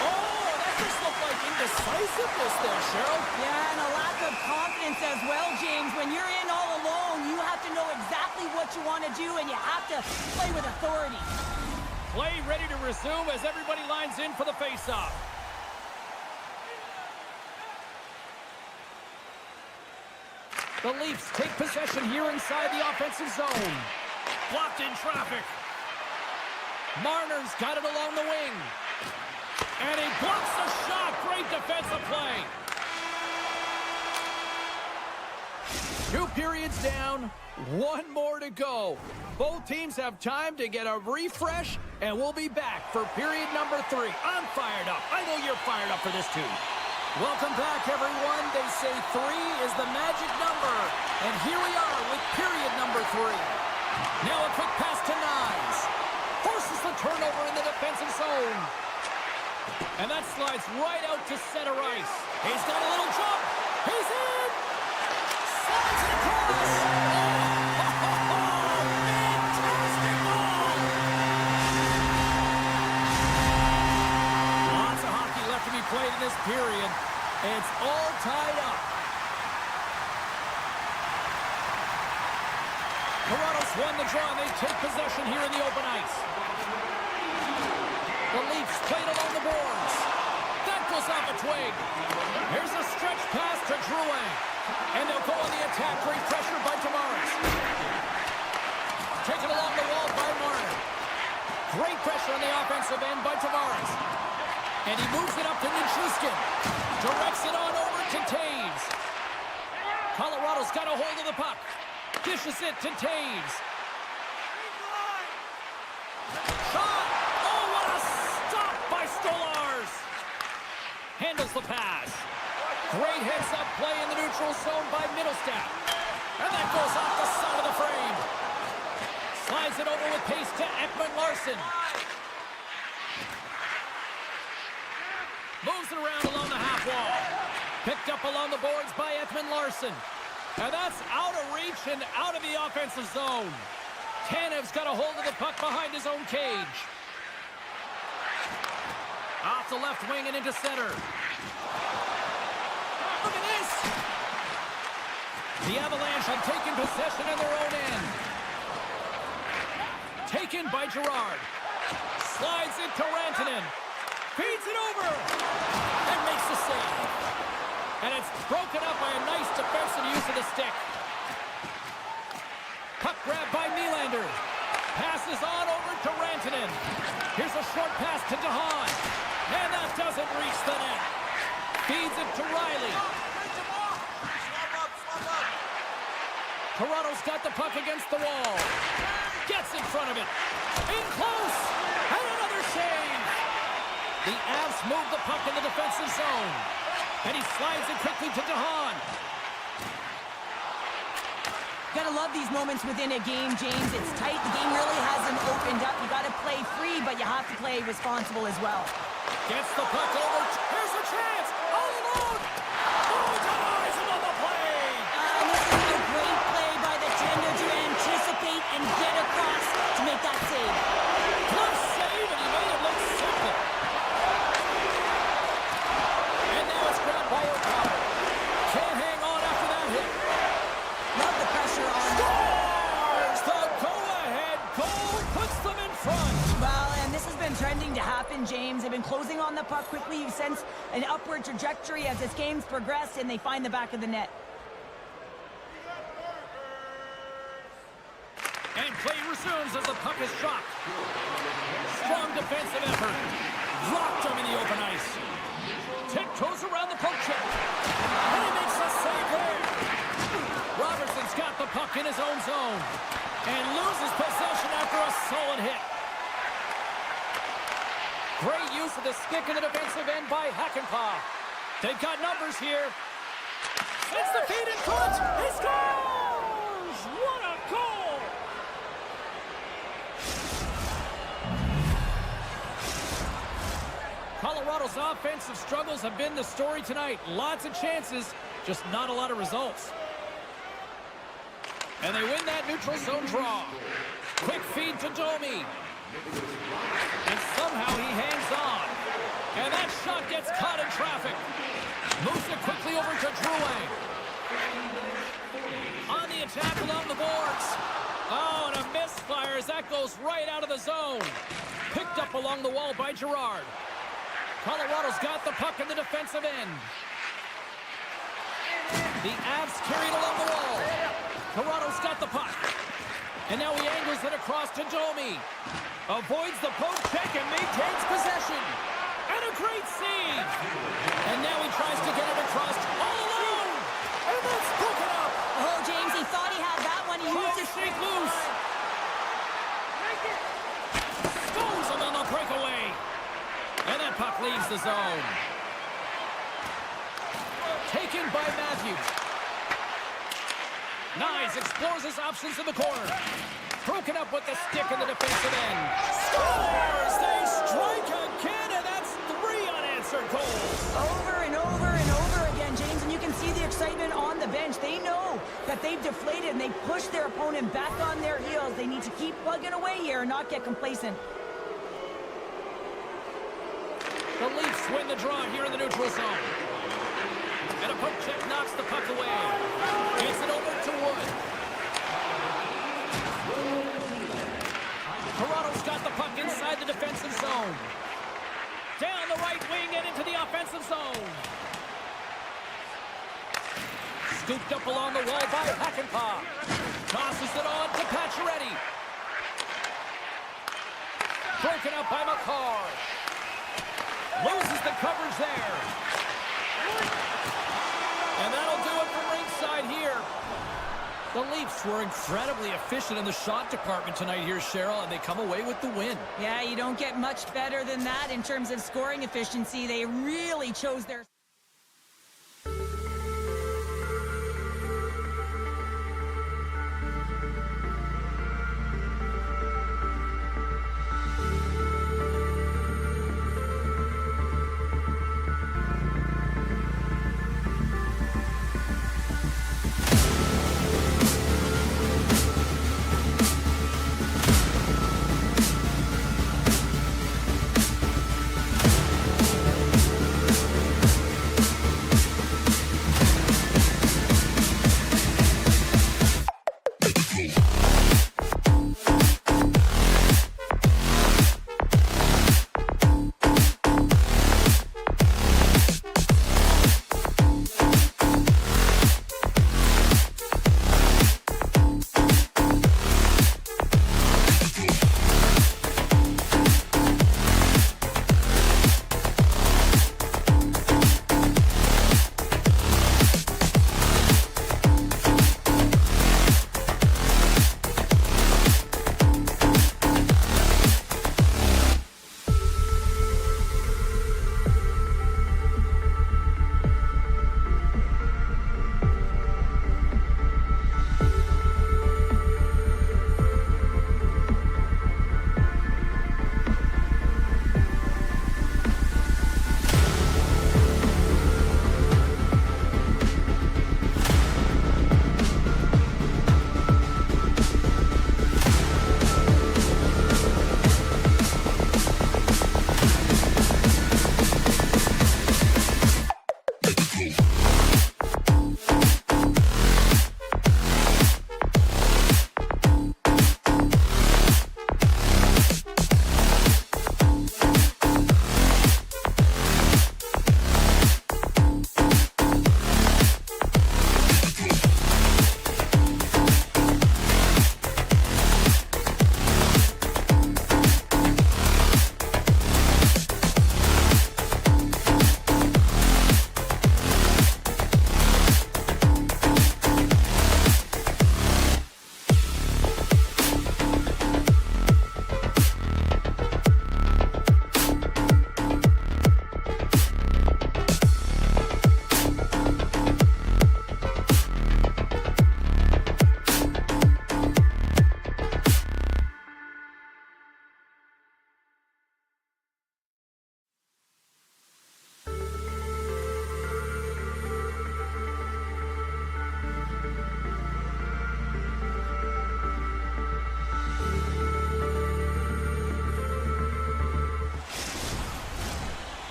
Oh, that just looked like indecisiveness there, Cheryl. Yeah, and a lack of confidence as well, James. When you're in all alone, you have to know exactly what you want to do, and you have to play with authority. Play ready to resume as everybody lines in for the face-off. The Leafs take possession here inside the offensive zone. Blocked in traffic. Marner's got it along the wing. And he blocks the shot. Great defensive play. 2 periods down, 1 more to go. Both teams have time to get a refresh, and we'll be back for period number 3. I'm fired up. I know you're fired up for this too. Welcome back, everyone. They say 3 is the magic number. And here we are with period number 3. Now a quick pass to Nyes. Forces the turnover in the defensive zone. And that slides right out to center ice. He's got a little jump. He's in. Slides it across. Fantastic goal. Lots of hockey left to be played in this period. It's all tied up. Toronto's won the draw, and they take possession here in the open ice. The Leafs played along the boards. That goes off a twig. Here's a stretch pass to Drouin. And they'll go on the attack. Great pressure by Tavares. Taken along the wall by Marner. Great pressure on the offensive end by Tavares. And he moves it up to Nichushkin. Directs it on over to Taves. Colorado's got a hold of the puck. Dishes it to Taves. Shot! Oh, what a stop by Stolarz! Handles the pass. Great heads-up play in the neutral zone by Middlestat. And that goes off the side of the frame. Slides it over with pace to Ekman-Larsson. Moves it around along the half wall. Picked up along the boards by Ekman-Larsson. And that's out of reach and out of the offensive zone. Tanev's got a hold of the puck behind his own cage. Off the left wing and into center. Look at this! The Avalanche have taken possession in their own end. Taken by Girard. Slides it to Rantanen. Feeds it over. And makes the save. And it's broken up by a nice defensive use of the stick. Puck grab by Nylander. Passes on over to Rantanen. Here's a short pass to DeHaan. And that doesn't reach the net. Feeds it to Riley. Toronto's got the puck against the wall. Gets in front of it. In close. And another save. The Avs move the puck in the defensive zone. And he slides it quickly to DeHaan. Gotta love these moments within a game, James. It's tight. The game really hasn't opened up. You gotta play free, but you have to play responsible as well. Gets the puck over. Here's a chance. All alone. Oh, denies him on the play. This is a great play by the tender to anticipate and get across to make that save. Good save, and he made it look simple. And now it's grabbed by O'Connor. Can't hang on after that hit. Love the pressure on. Scores! The go-ahead goal puts them in front. Well, and this has been trending to happen, James. They've been closing on the puck quickly. You sense an upward trajectory as this game's progressed, and they find the back of the net. And play resumes as the puck is dropped. Strong defensive effort. Blocked him in the open ice. Tiptoes around the poke check. And he makes a save there. Robertson's got the puck in his own zone. And loses possession after a solid hit. Great use of the stick in the defensive end by Hakanpää. They've got numbers here. Sends the feed in front. He scores! What a goal! Colorado's offensive struggles have been the story tonight. Lots of chances, just not a lot of results. And they win that neutral zone draw. Quick feed to Domi. And somehow he hangs on. And that shot gets caught in traffic. Moves it quickly over to Drouin. On the attack along the boards. Oh, and a misfire as that goes right out of the zone. Picked up along the wall by Girard. Colorado's got the puck in the defensive end. The Avs carried along the wall. Toronto's got the puck. And now he angles it across to Domi. Avoids the poke check and maintains possession. And a great save. And now he tries to get it across all alone. And that's broken up. Oh, James, he thought he had that one. He used his shake loose. Stones him on the breakaway. And that puck leaves the zone. taken by Matthews. Nice, explores his options in the corner. Broken up with the stick in the defensive end. Scores! They strike again, and that's 3 unanswered goals. Over and over and over again, James, and you can see the excitement on the bench. They know that they've deflated, and they push their opponent back on their heels. They need to keep plugging away here and not get complacent. The Leafs win the draw here in the neutral zone. And a poke check knocks the puck away. Gets it over to Wood. Toronto's got the puck inside the defensive zone. Down the right wing and into the offensive zone. Scooped up along the wall by Hakanpää. Tosses it on to Pacioretty. Broken up by McCarr. Loses the coverage there. And that'll do it from ringside here. The Leafs were incredibly efficient in the shot department tonight here, Cheryl, and they come away with the win. Yeah, you don't get much better than that in terms of scoring efficiency. They really chose their...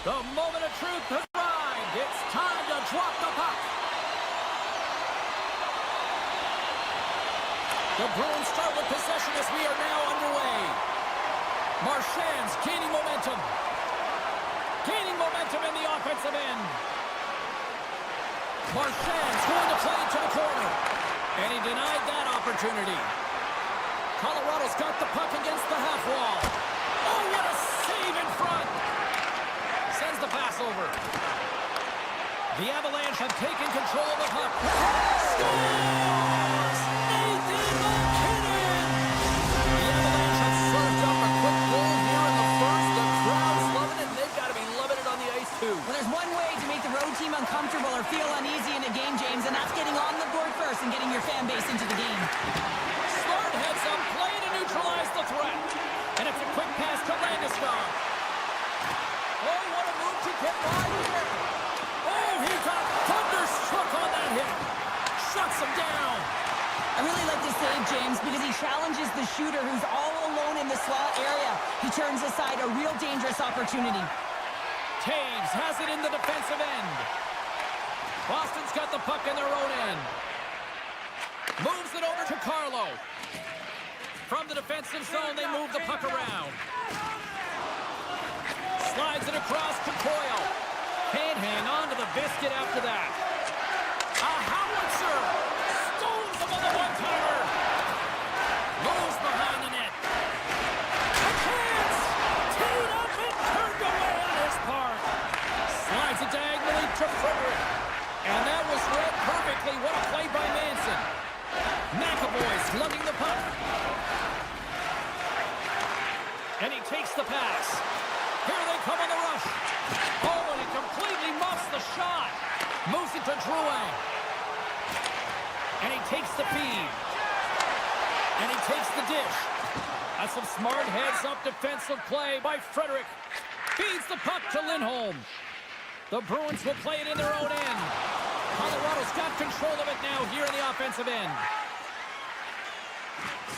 The moment of truth has arrived. It's time to drop the puck. The Bruins start with possession as we are now underway. Marchand's gaining momentum. Gaining momentum in the offensive end. Marchand's going to play it to the corner. And he denied that opportunity. Colorado's got the puck against the half wall. Oh, what a save in front. Sends the pass over. The Avalanche have taken control of the puck. Scores! Nathan McKinnon! The Avalanche have served up a quick goal here in the first. The crowd's loving it, and they've got to be loving it on the ice, too. Well, there's one way to make the road team uncomfortable or feel uneasy. is all alone in the slot area. He turns aside a real dangerous opportunity. Taves has it in the defensive end. Boston's got the puck in their own end. Moves it over to Carlo. From the defensive zone, they move the puck around. Slides it across to Coyle. Can't hang on to the biscuit after that. A howitzer. Stones him on the one-timer. Moves behind the net. A chance. Teed up and turned away on his part. Slides it diagonally to Frederick. And that was read perfectly. What a play by Manson. McAvoy slugging the puck. And he takes the pass. Here they come on the rush. Oh, and he completely muffs the shot. Moves it to Drouin. And he takes the feed. And he takes the dish. That's some smart heads-up defensive play by Frederick. Feeds the puck to Lindholm. The Bruins will play it in their own end. Colorado's got control of it now here in the offensive end.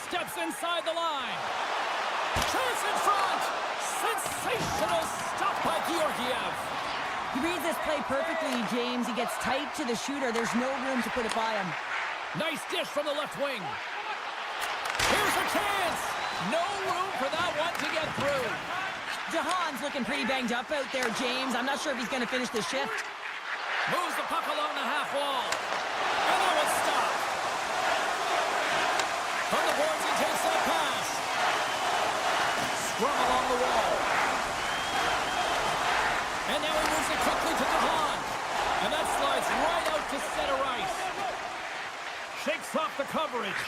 Steps inside the line. Chance in front. Sensational stop by Georgiev. He reads this play perfectly, James. He gets tight to the shooter. There's no room to put it by him. Nice dish from the left wing. Here's a chance. No room for that one to get through. Jahan's looking pretty banged up out there, James. I'm not sure if he's going to finish the shift. Moves the puck along the half wall. And that one's stopped. From the boards, he takes that pass. Scrum along the wall. And now he moves it quickly to Jahan. And that slides right out to center ice. Shakes off the coverage.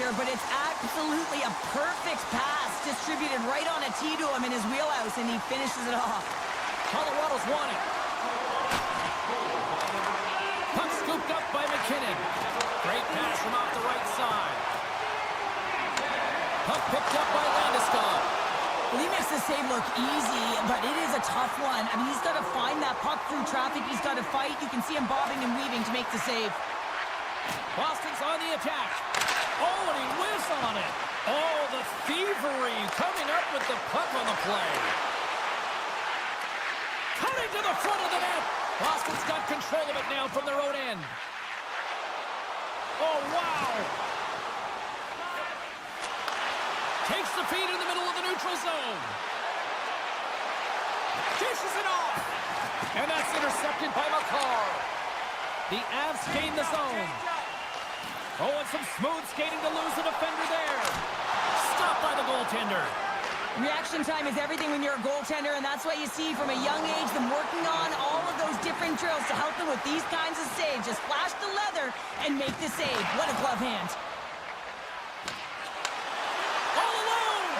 But it's absolutely a perfect pass distributed right on a tee to him in his wheelhouse, and he finishes it off. Colorado's won it. Puck scooped up by McKinnon. Great pass from off the right side. Puck picked up by Landeskog. Well, he makes the save look easy, but it is a tough one. I mean, he's got to find that puck through traffic. He's got to fight. You can see him bobbing and weaving to make the save. Boston's on the attack. Oh, and he whiffs on it. Oh, the thievery coming up with the puck on the play. Cutting to the front of the net. Boston's got control of it now from their own end. Oh, wow. Takes the feed in the middle of the neutral zone. Dishes it off. And that's intercepted by McCarr. The Avs gain the zone. Oh, and some smooth skating to lose the defender there. Stopped by the goaltender. Reaction time is everything when you're a goaltender, and that's why you see from a young age them working on all of those different drills to help them with these kinds of saves. Just flash the leather and make the save. What a glove hand. All alone.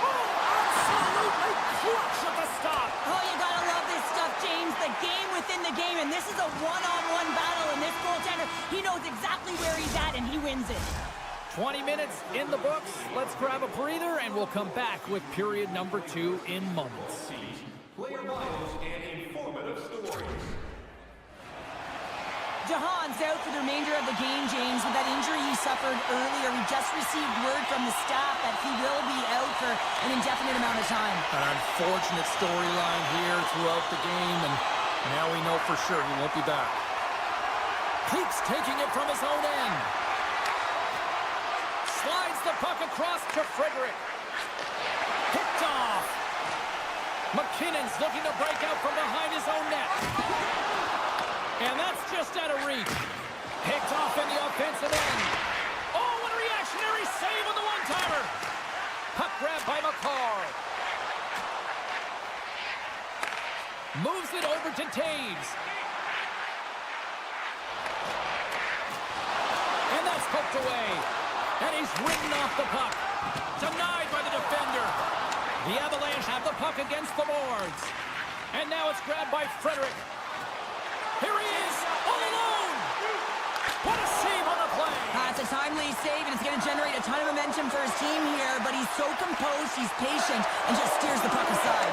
Oh, absolutely clutch at the stop. Oh, you gotta love this stuff, James. The game within the game, and this is a one-on-one battle, and this goaltender, he knows exactly where he's at, and he wins it. 20 minutes in the books. Let's grab a breather, and we'll come back with period number 2 in moments. Player bios and informative stories. Jahan's out for the remainder of the game, James, with that injury he suffered earlier. We just received word from the staff that he will be out for an indefinite amount of time. An unfortunate storyline here throughout the game, and now we know for sure he won't be back. Keeps taking it from his own end. Slides the puck across to Frederick. Picked off. McKinnon's looking to break out from behind his own net. And that's just out of reach. Picked off in the offensive end. Oh, what a reactionary save on the one-timer. Puck grab by McCarr. Moves it over to Taves. And that's poked away. And he's ridden off the puck. Denied by the defender. The Avalanche have the puck against the boards. And now it's grabbed by Frederick. Here he is, all alone. What a save on the play. That's a timely save, and it's going to generate a ton of momentum for his team here, but he's so composed, he's patient, and just steers the puck aside.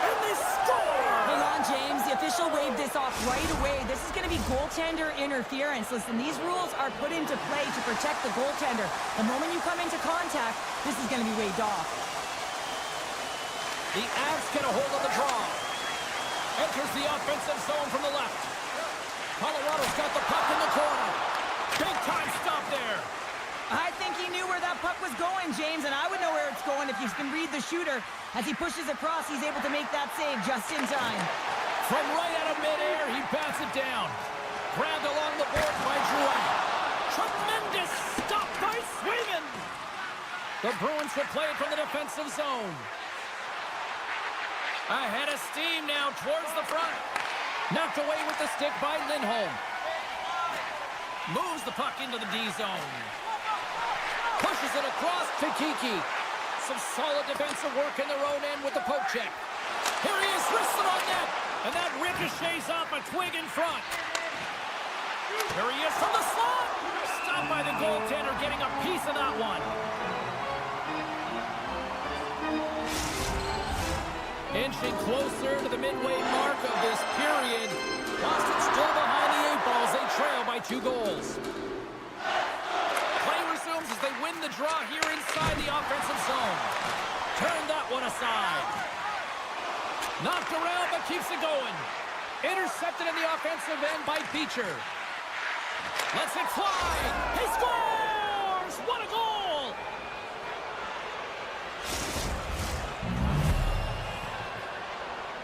And they score! Hang on, James. The official waved this off right away. This is going to be goaltender interference. Listen, these rules are put into play to protect the goaltender. The moment you come into contact, this is going to be waved off. The Avs get a hold of the draw. Enters the offensive zone from the left. Colorado's got the puck in the corner. Big time stop there. I think he knew where that puck was going, James, and I would know where it's going if you can read the shooter. As he pushes across, he's able to make that save just in time. From right out of midair, he bats it down. Grabbed along the boards by Drouin. Tremendous stop by Swayman. The Bruins will play it from the defensive zone. Ahead of steam now towards the front. Knocked away with the stick by Lindholm. Moves the puck into the D zone. Pushes it across to Kiki. Some solid defensive work in their own end with the poke check. Here he is, wristed on net. And that ricochets off a twig in front. Here he is from the slot. Stopped by the goaltender, getting a piece of that one. Inching closer to the midway mark of this period. Boston still behind the 8 balls. They trail by 2 goals. Play resumes as they win the draw here inside the offensive zone. Turn that one aside. Knocked around but keeps it going. Intercepted in the offensive end by Beecher. Lets it fly. He scores! What a goal!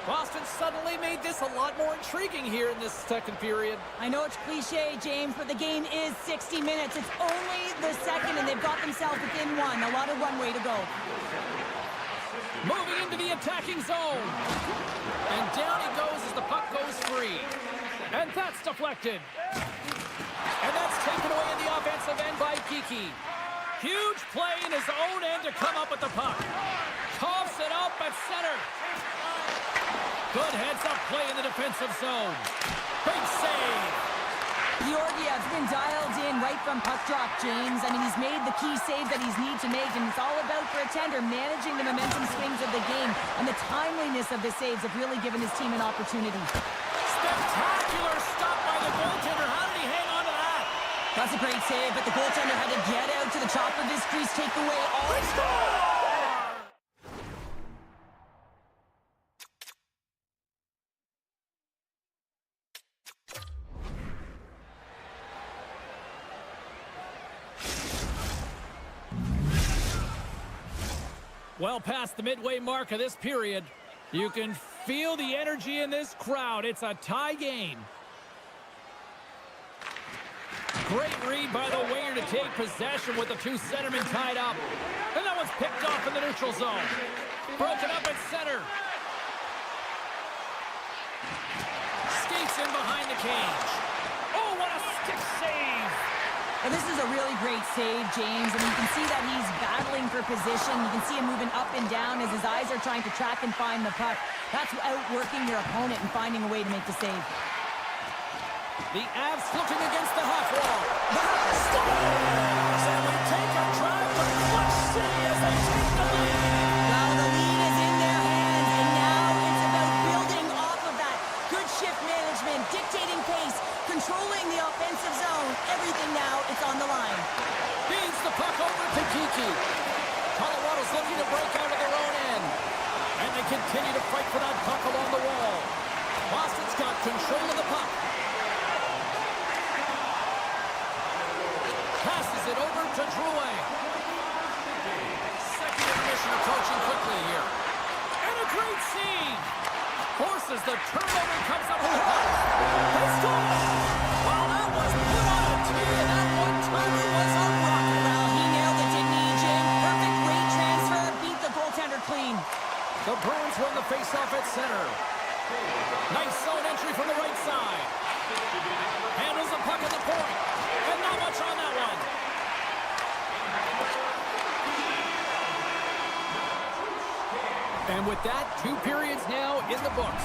Boston suddenly made this a lot more intriguing here in this second period. I know it's cliche, James, but the game is 60 minutes. It's only the second, and they've got themselves within one. A lot of runway to go. Moving into the attacking zone. And down he goes as the puck goes free. And that's deflected. And that's taken away in the offensive end by Kiki. Huge play in his own end to come up with the puck. Coughs it up at center. Good heads-up play in the defensive zone. Big save. Georgiev's been dialed in right from puck drop, James. I mean, he's made the key save that he's need to make, and it's all about, for a tender, managing the momentum swings of the game. And the timeliness of the saves have really given his team an opportunity. Spectacular stop by the goaltender. How did he hang on to that? That's a great save, but the goaltender had to get out to the top of his crease, take away all his score! Well past the midway mark of this period. You can feel the energy in this crowd. It's a tie game. Great read by the winger to take possession with the 2 centermen tied up. And that one's picked off in the neutral zone. Broken up at center. Skates in behind the cage. Oh, what a stick save. Well, this is a really great save, James. I mean, you can see that he's battling for position. You can see him moving up and down as his eyes are trying to track and find the puck. That's outworking your opponent and finding a way to make the save. The Avs looking against the half wall. Scores! And we take a drive to Clutch City as they take the lead. Well, the lead is in their hands, and now it's about building off of that. Good shift management, dictating pace, controlling the offensive zone. Everything now, it's on the line. Feeds the puck over to Kiki. Colorado's looking to break out of their own end. And they continue to fight for that puck along the wall. Boston's got control of the puck. Passes it over to Drouin. Second intermission approaching quickly here. And a great scene. Forces the turnover, comes up with the puck. They score! Well, that was put on a tee, and that one-timer was a rocket. Well, he nailed it, didn't he, Jim? Perfect weight transfer, beat the goaltender clean. The Bruins win the faceoff at center. Nice zone entry from the right side. Handles the puck at the point. And not much on that one. And with that, 2 periods now in the books.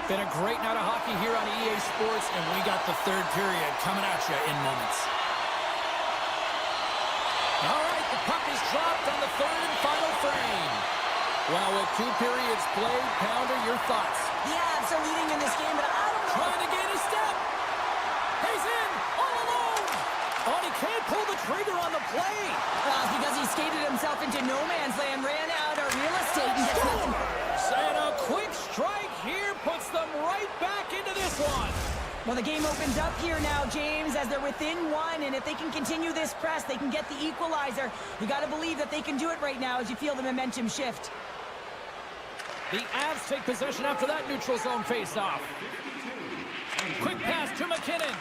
Been a great night of hockey here on EA Sports, and we got the 3rd period coming at you in moments. dropped on the third and final frame. Well, with 2 periods played, Pounder, your thoughts? The Avs are leading in this game, but I don't know. Trying to gain a step. He's in, all alone. Oh, he can't pull the trigger on the play. Well, it's because he skated himself into no man's land, ran out of real estate, and gets nothing. And a quick strike here puts them right back into this one. Well, the game opens up here now, James, as they're within 1, and if they can continue this press, they can get the equalizer. You got to believe that they can do it right now as you feel the momentum shift. The Avs take possession after that neutral zone faceoff. Quick pass to McKinnon.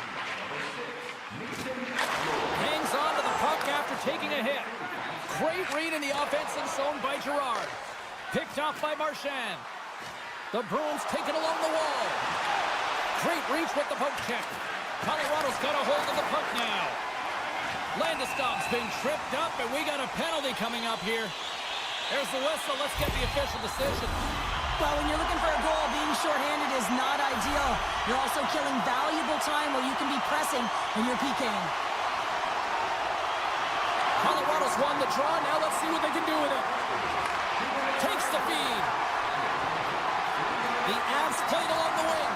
Hangs on to the puck after taking a hit. Great read in the offensive zone by Girard. Picked off by Marchand. The Bruins take it along the wall. Great reach with the poke check. Colorado's got a hold of the puck now. Landeskog's been tripped up, and we got a penalty coming up here. There's the whistle. Let's get the official decision. Well, when you're looking for a goal, being shorthanded is not ideal. You're also killing valuable time where you can be pressing when you're PKing. Colorado's won the draw. Now let's see what they can do with it. Takes the feed. The Avs played along the wing.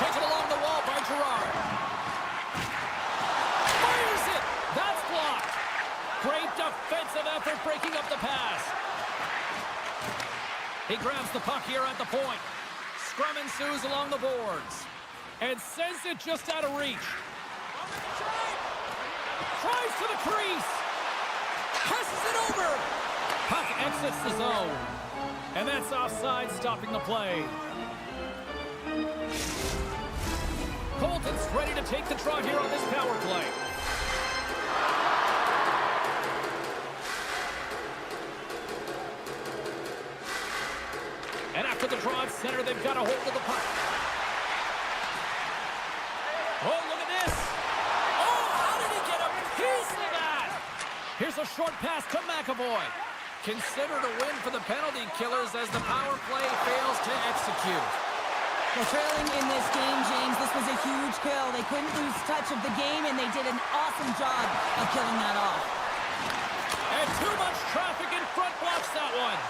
Taken along the wall by Girard. Fires it. That's blocked. Great defensive effort breaking up the pass. He grabs the puck here at the point. Scrum ensues along the boards. And sends it just out of reach. Tries to the crease. Passes it over. Puck exits the zone. And that's offside, stopping the play. Colton's ready to take the draw here on this power play. And after the draw at center, they've got a hold of the puck. Oh, look at this. Oh, how did he get a piece of that? Here's a short pass to McAvoy. Considered a win for the penalty killers as the power play fails to execute. Well, trailing in this game, James, this was a huge kill. They couldn't lose touch of the game, and they did an awesome job of killing that off. And too much traffic in front blocks that one.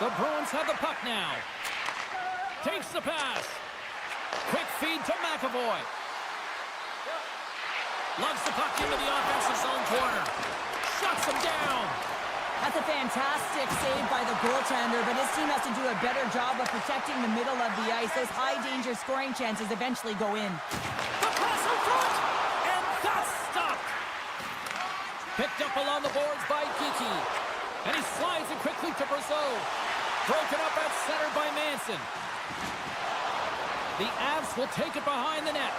The Bruins have the puck now. Takes the pass. Quick feed to McAvoy. Lugs the puck into the offensive zone corner. Shuts him down. That's a fantastic save by the goaltender, but his team has to do a better job of protecting the middle of the ice. Those high-danger scoring chances eventually go in. The pass in front, and that's stopped. Picked up along the boards by Geeky, and he slides it quickly to Brazeau. Broken up at center by Manson. The Avs will take it behind the net.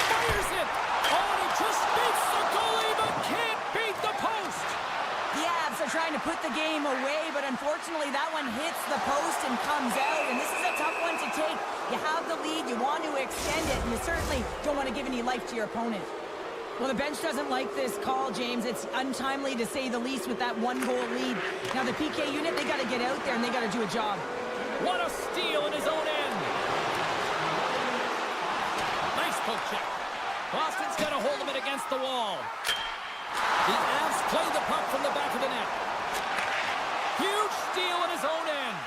Fires it. Oh, and he just beats the goalie, but can't beat the post. The Avs are trying to put the game away, but unfortunately that one hits the post and comes out, and this is a tough one to take. You have the lead, you want to extend it, and you certainly don't want to give any life to your opponent. Well, the bench doesn't like this call, James. It's untimely to say the least with that 1-goal lead. Now the PK unit, they got to get out there and they got to do a job. What a steal in his own end. Nice poke check. Boston's got a hold of it against the wall. The Avs play the puck from the back of the net. Huge steal in his own end.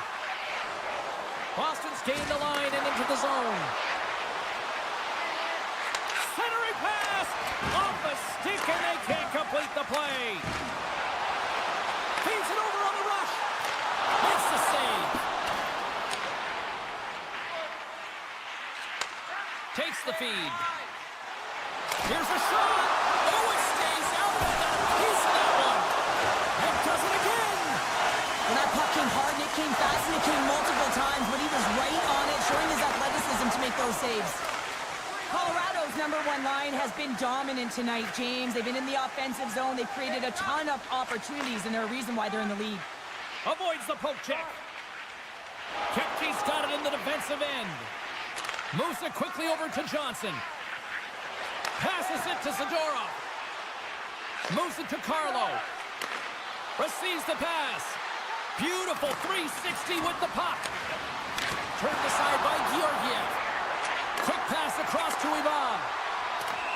Boston's gained the line and into the zone. Centering pass off the stick, and they can't complete the play. Feeds it over on the rush. Makes the save. Takes the feed. Here's a shot. Oh, it stays out. They got a piece of that one. And does it again. Well, that puck came hard, and it came fast, and it came multiple times, but he was right on it, showing his athleticism to make those saves. Colorado's #1 line has been dominant tonight, James. They've been in the offensive zone. They've created a ton of opportunities, and they're a reason why they're in the lead. Avoids the poke check. Kepke's got it in the defensive end. Moves it quickly over to Johnson. Passes it to Zadorov. Moves it to Carlo. Receives the pass. Beautiful 360 with the puck. Turned aside by Georgiev. Quick pass across to Ivan.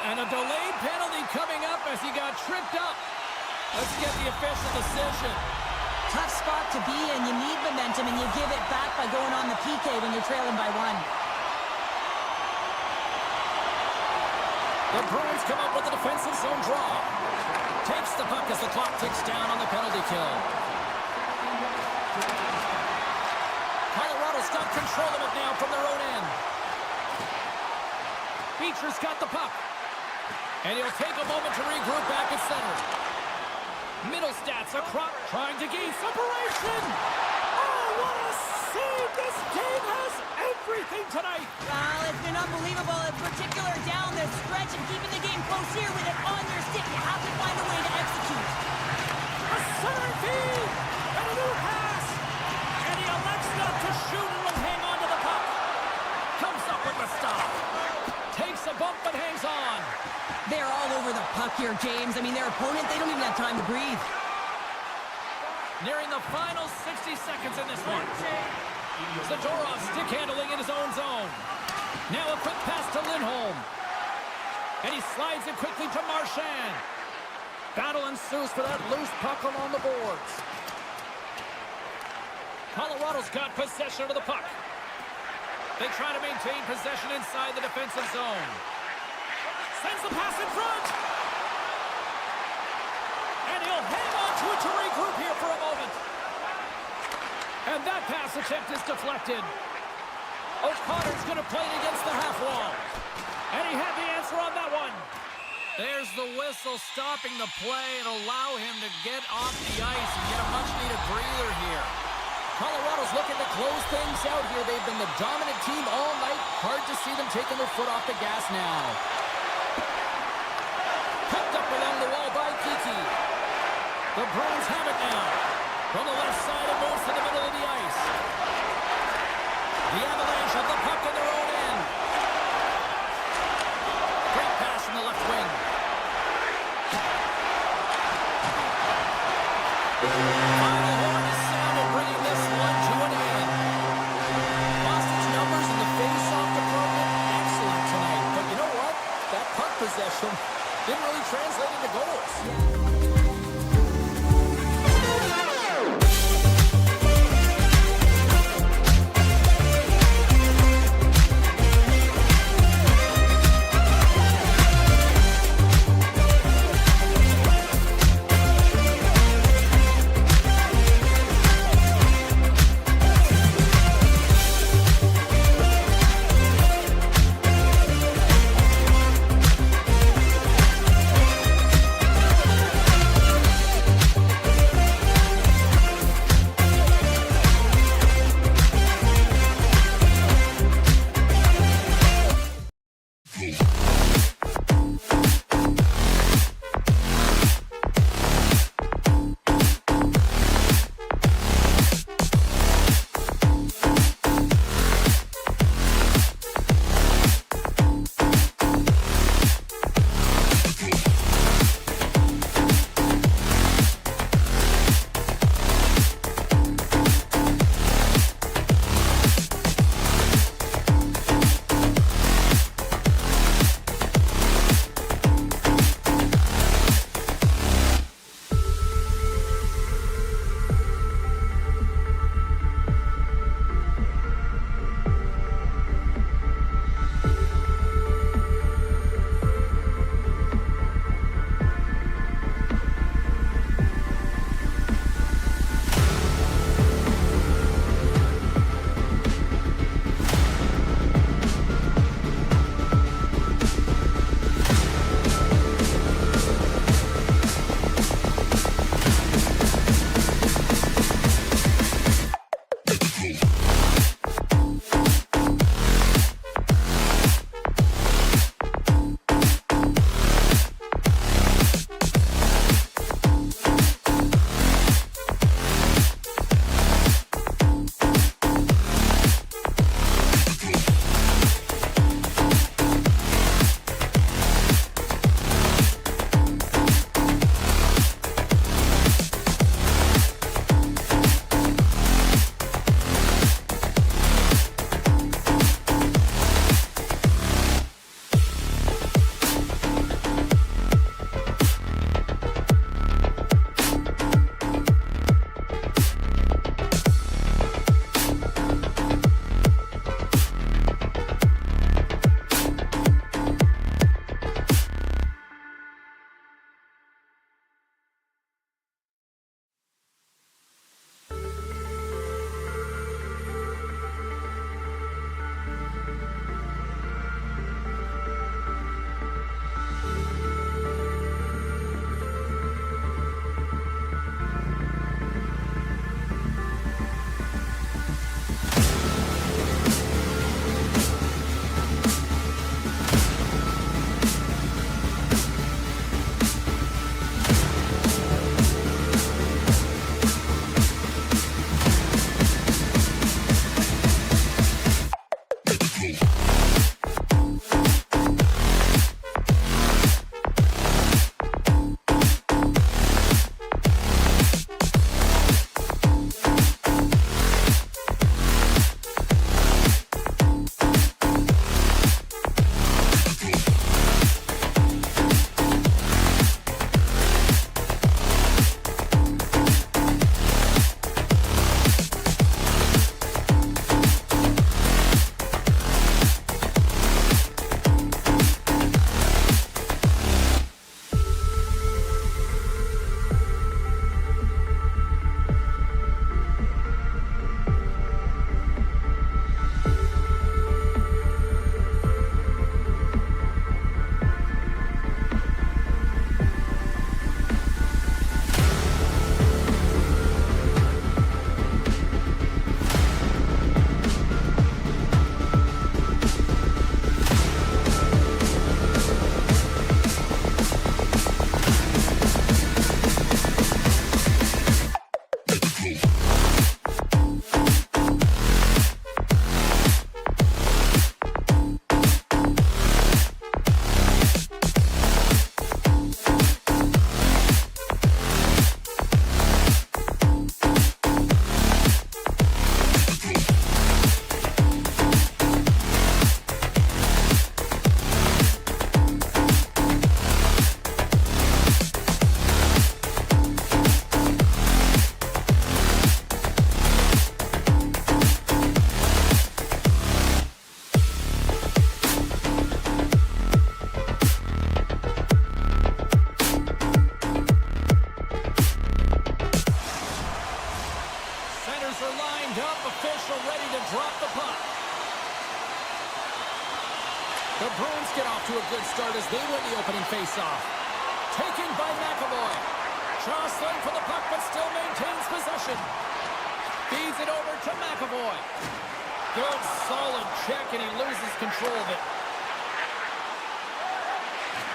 And a delayed penalty coming up as he got tripped up. Let's get the official decision. Tough spot to be in. You need momentum, and you give it back by going on the PK when you're trailing by 1. The Bruins come up with a defensive zone draw. Takes the puck as the clock ticks down on the penalty kill. Colorado's got control of it now from their own end. Beecher's got the puck. And he'll take a moment to regroup back at center. Middle stats across, trying to gain separation. Oh, what a save! This game has everything tonight. Well, it's been unbelievable, in particular down the stretch and keeping the game close here with it on your stick. You have to find a way to execute. A center feed! And a new pass! And he elects not to shoot and will hang on to the puck. Comes up with the stop. Takes a bump but hangs on. They're all over the puck here, James. I mean, their opponent, they don't even have time to breathe. Nearing the final 60 seconds in this one. Zadorov stick handling in his own zone. Now a quick pass to Lindholm. And he slides it quickly to Marchand. Battle ensues for that loose puck along the boards. Colorado's got possession of the puck. They try to maintain possession inside the defensive zone. Sends the pass in front. And he'll hang on to it to regroup here for a moment. And that pass attempt is deflected. O'Connor's going to play it against the half wall. And he had the answer on that one. There's the whistle stopping the play and allow him to get off the ice and get a much-needed breather here. Colorado's looking to close things out here. They've been the dominant team all night. Hard to see them taking their foot off the gas now. Picked up along the wall by Kiki. The Bruins have it now. From the left side, it moves to the middle of the ice. The Avalanche have the puck in their own end. Great pass from the left wing. Final horn is sounded, bringing this one to an end. Boston's numbers in the face-off department, excellent tonight. But you know what? That puck possession didn't really translate into goals. The Bruins get off to a good start as they win the opening faceoff. Taken by McAvoy. Jostling for the puck, but still maintains possession. Feeds it over to McAvoy. Good, solid check, and he loses control of it.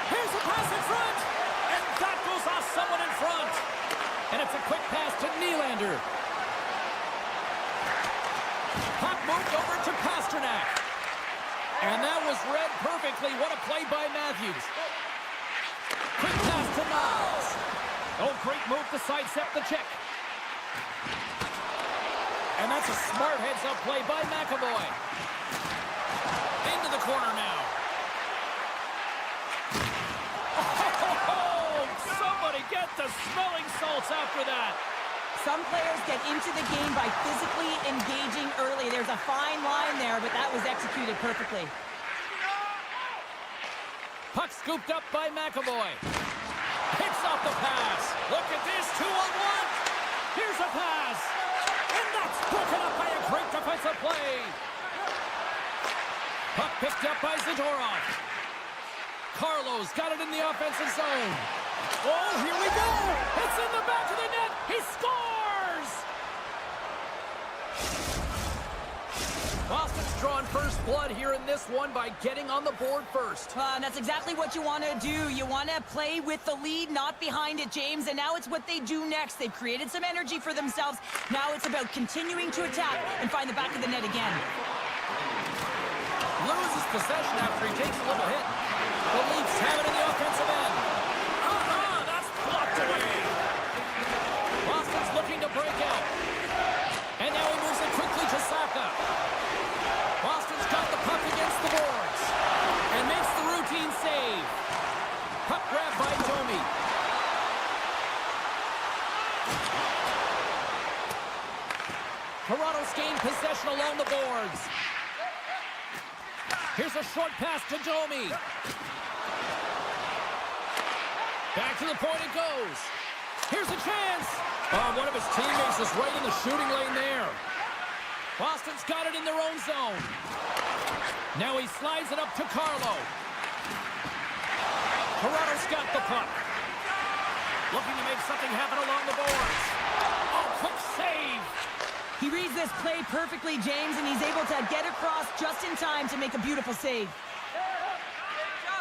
Here's a pass in front, and that goes off someone in front. And it's a quick pass to Nylander. Puck moved over to Pasternak. And that was read perfectly. What a play by Matthews. Quick pass to Miles. Oh, great move to sidestep the check. And that's a smart heads-up play by McAvoy. Into the corner now. Oh, somebody get the smelling salts after that. Some players get into the game by physically engaging early. There's a fine line there, but that was executed perfectly. Puck scooped up by McAvoy. Picks off the pass. Look at this, 2-on-1. Here's a pass. And that's broken up by a great defensive play. Puck picked up by Zadorov. Carlos got it in the offensive zone. Oh, here we go. It's in the back of the net. He scores! Boston's drawn first blood here in this one by getting on the board first. And that's exactly what you want to do. You want to play with the lead, not behind it, James. And now it's what they do next. They've created some energy for themselves. Now it's about continuing to attack and find the back of the net again. Loses possession after he takes a little hit. The Leafs have it in the offensive end. That's blocked away. Boston's looking to break out. And now he moves it quickly to Saka. Boston's got the puck against the boards. And makes the routine save. Puck grab by Domi. Toronto's gained possession along the boards. Here's a short pass to Domi. Back to the point it goes. Here's a chance. One of his teammates is right in the shooting lane there. Boston's got it in their own zone. Now he slides it up to Carlo. Toronto's got the puck. Looking to make something happen along the boards. Oh, quick save. He reads this play perfectly, James, and he's able to get across just in time to make a beautiful save.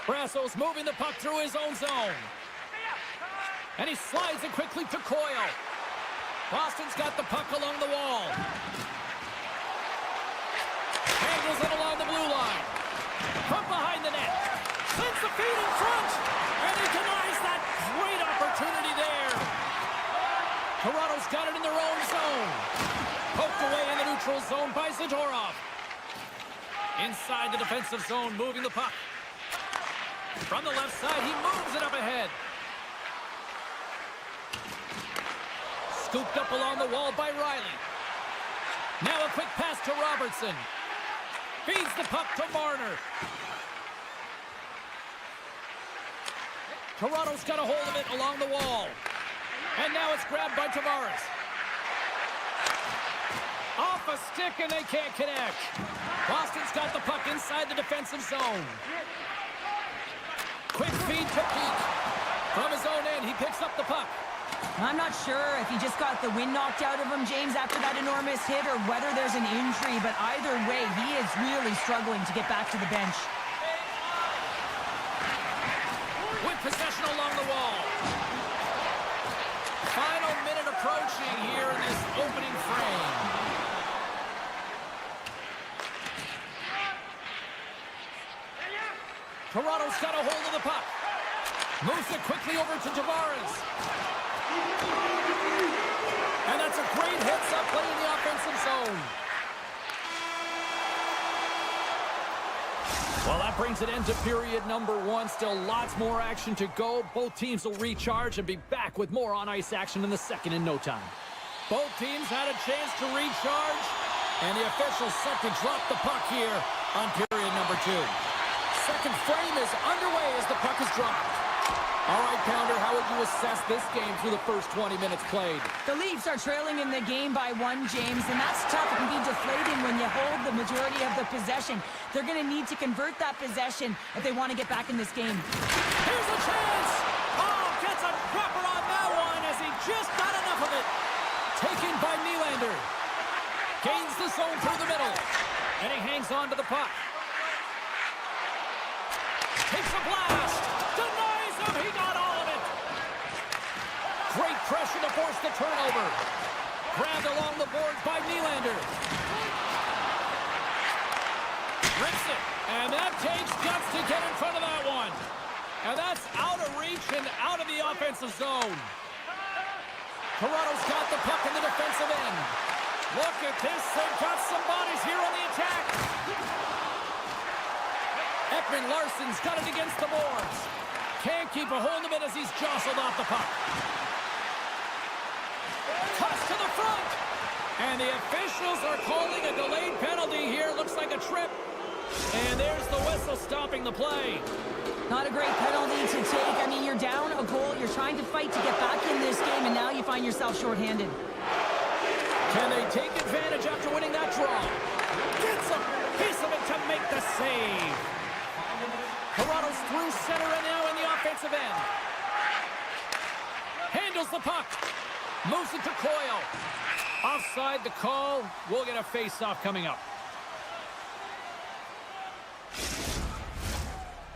Brasso's moving the puck through his own zone. And he slides it quickly to Coyle. Boston's got the puck along the wall. Angles it along the blue line. From behind the net. Sends the feed in front. And he denies that great opportunity there. Toronto's got it in their own zone. Poked away in the neutral zone by Zadorov. Inside the defensive zone, moving the puck. From the left side, he moves it up ahead. Scooped up along the wall by Riley. Now a quick pass to Robertson. Feeds the puck to Marner. Toronto's got a hold of it along the wall. And now it's grabbed by Tavares. Off a stick and they can't connect. Boston's got the puck inside the defensive zone. Quick feed to Peak. From his own end, he picks up the puck. I'm not sure if he just got the wind knocked out of him, James, after that enormous hit, or whether there's an injury, but either way, he is really struggling to get back to the bench. With possession along the wall. Final minute approaching here in this opening frame. Toronto's got a hold of the puck. Moves it quickly over to Tavares. And that's a great hits-up play in the offensive zone. Well, that brings an end to period number one. Still lots more action to go. Both teams will recharge and be back with more on-ice action in the second in no time. Both teams had a chance to recharge, and the officials set to drop the puck here on period number two. Second frame is underway as the puck is dropped. All right, Pounder, how would you assess this game through the first 20 minutes played? The Leafs are trailing in the game by 1, James, and that's tough. It can be deflating when you hold the majority of the possession. They're going to need to convert that possession if they want to get back in this game. Here's a chance! Oh, gets a cropper on that one as he just got enough of it. Taken by Nylander. Gains the zone through the middle. And he hangs on to the puck. Takes a blast. Denies him. He got all of it. Great pressure to force the turnover. Grabbed along the boards by Nylander. Rips it. And that takes guts to get in front of that one. And that's out of reach and out of the offensive zone. Toronto's got the puck in the defensive end. Look at this. They've got some bodies here on the attack. Larson's got it against the boards. Can't keep a hold of it as he's jostled off the puck. Toss to the front. And the officials are calling a delayed penalty here. Looks like a trip. And there's the whistle stopping the play. Not a great penalty to take. I mean, you're down a goal. You're trying to fight to get back in this game, and now you find yourself shorthanded. Can they take advantage after winning that draw? Gets a piece of it to make the save. Toronto's through center and now in the offensive end. Handles the puck. Moves it to Coyle. Offside the call. We'll get a face-off coming up.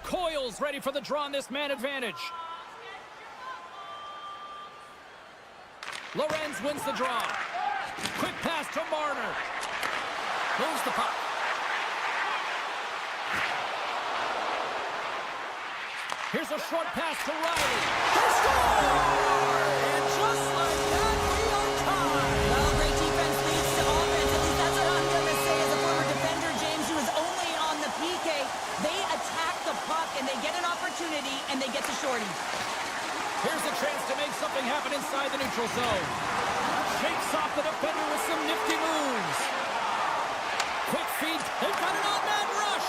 Coyle's ready for the draw on this man advantage. Lorenz wins the draw. Quick pass to Marner. Moves the puck. Here's a short pass to Riley. He scores! And just like that, we are tied. Well, great defense leads to offense. At least that's what I'm going to say as a former defender, James, who is only on the PK. They attack the puck, and they get an opportunity, and they get to Shorty. Here's a chance to make something happen inside the neutral zone. Shakes off the defender with some nifty moves. Quick feed. They've got an on-man rush.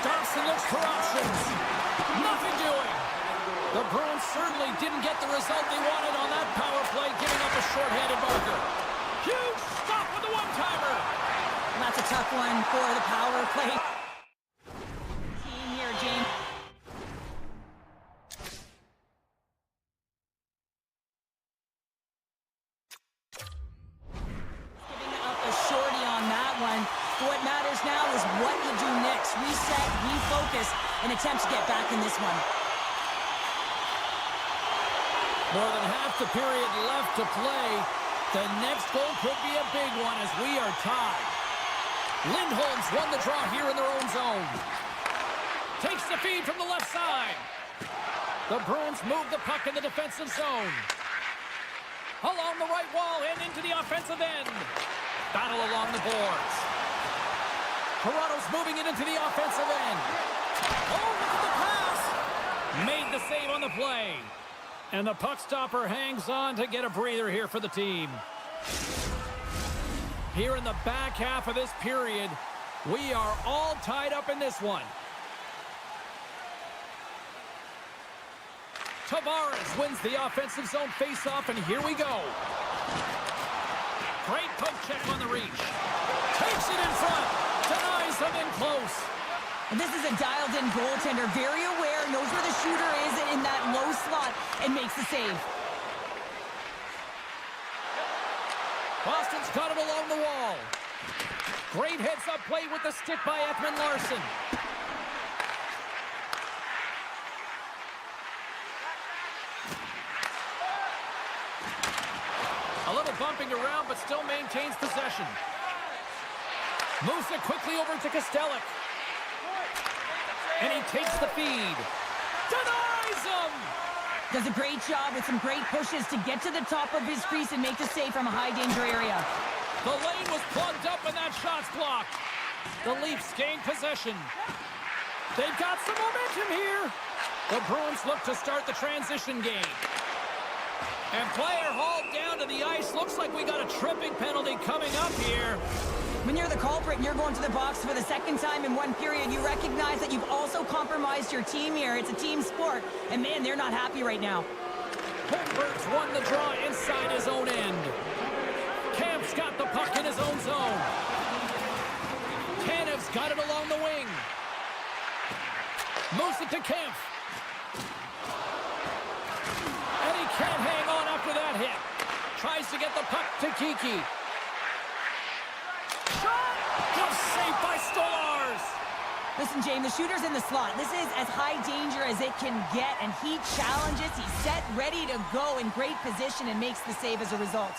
Stops and looks for options. Nothing doing. The Bruins certainly didn't get the result they wanted on that power play, giving up a shorthanded marker. Huge stop with the one-timer. And that's a tough one for the power play team here, James. Giving up a shorty on that one. What matters now is what you do next. Reset, refocus, and attempt to get back in this one. More than half the period left to play. The next goal could be a big one as we are tied. Lindholm's won the draw here in their own zone. Takes the feed from the left side. The Bruins move the puck in the defensive zone. Along the right wall and into the offensive end. Battle along the boards. Toronto's moving it into the offensive end. Oh, look at the pass! Made the save on the play. And the puck stopper hangs on to get a breather here for the team. Here in the back half of this period, we are all tied up in this one. Tavares wins the offensive zone faceoff, and here we go. Great poke check on the reach. Takes it in front. Denies him in close. And this is a dialed-in goaltender, very aware, knows where the shooter is in that low slot, and makes the save. Boston's got it along the wall. Great heads-up play with the stick by Ekman Larsson. A little bumping around, but still maintains possession. Moves it quickly over to Kostelic. And he takes the feed. Denies him! Does a great job with some great pushes to get to the top of his crease and make the save from a high-danger area. The lane was plugged up and that shot's blocked. The Leafs gain possession. They've got some momentum here. The Bruins look to start the transition game. And player hauled down to the ice. Looks like we got a tripping penalty coming up here. When you're the culprit and you're going to the box for the second time in one period, you recognize that you've also compromised your team here. It's a team sport, and man, they're not happy right now. Holmberg's won the draw inside his own end. Kampf's got the puck in his own zone. Tanev's got it along the wing. Moves it to Kampf. And he can't hang on after that hit. Tries to get the puck to Kiki. Shot! Just saved by Stolarz. Listen, James, the shooter's in the slot. This is as high danger as it can get, and he challenges. He's set, ready to go, in great position, and makes the save as a result.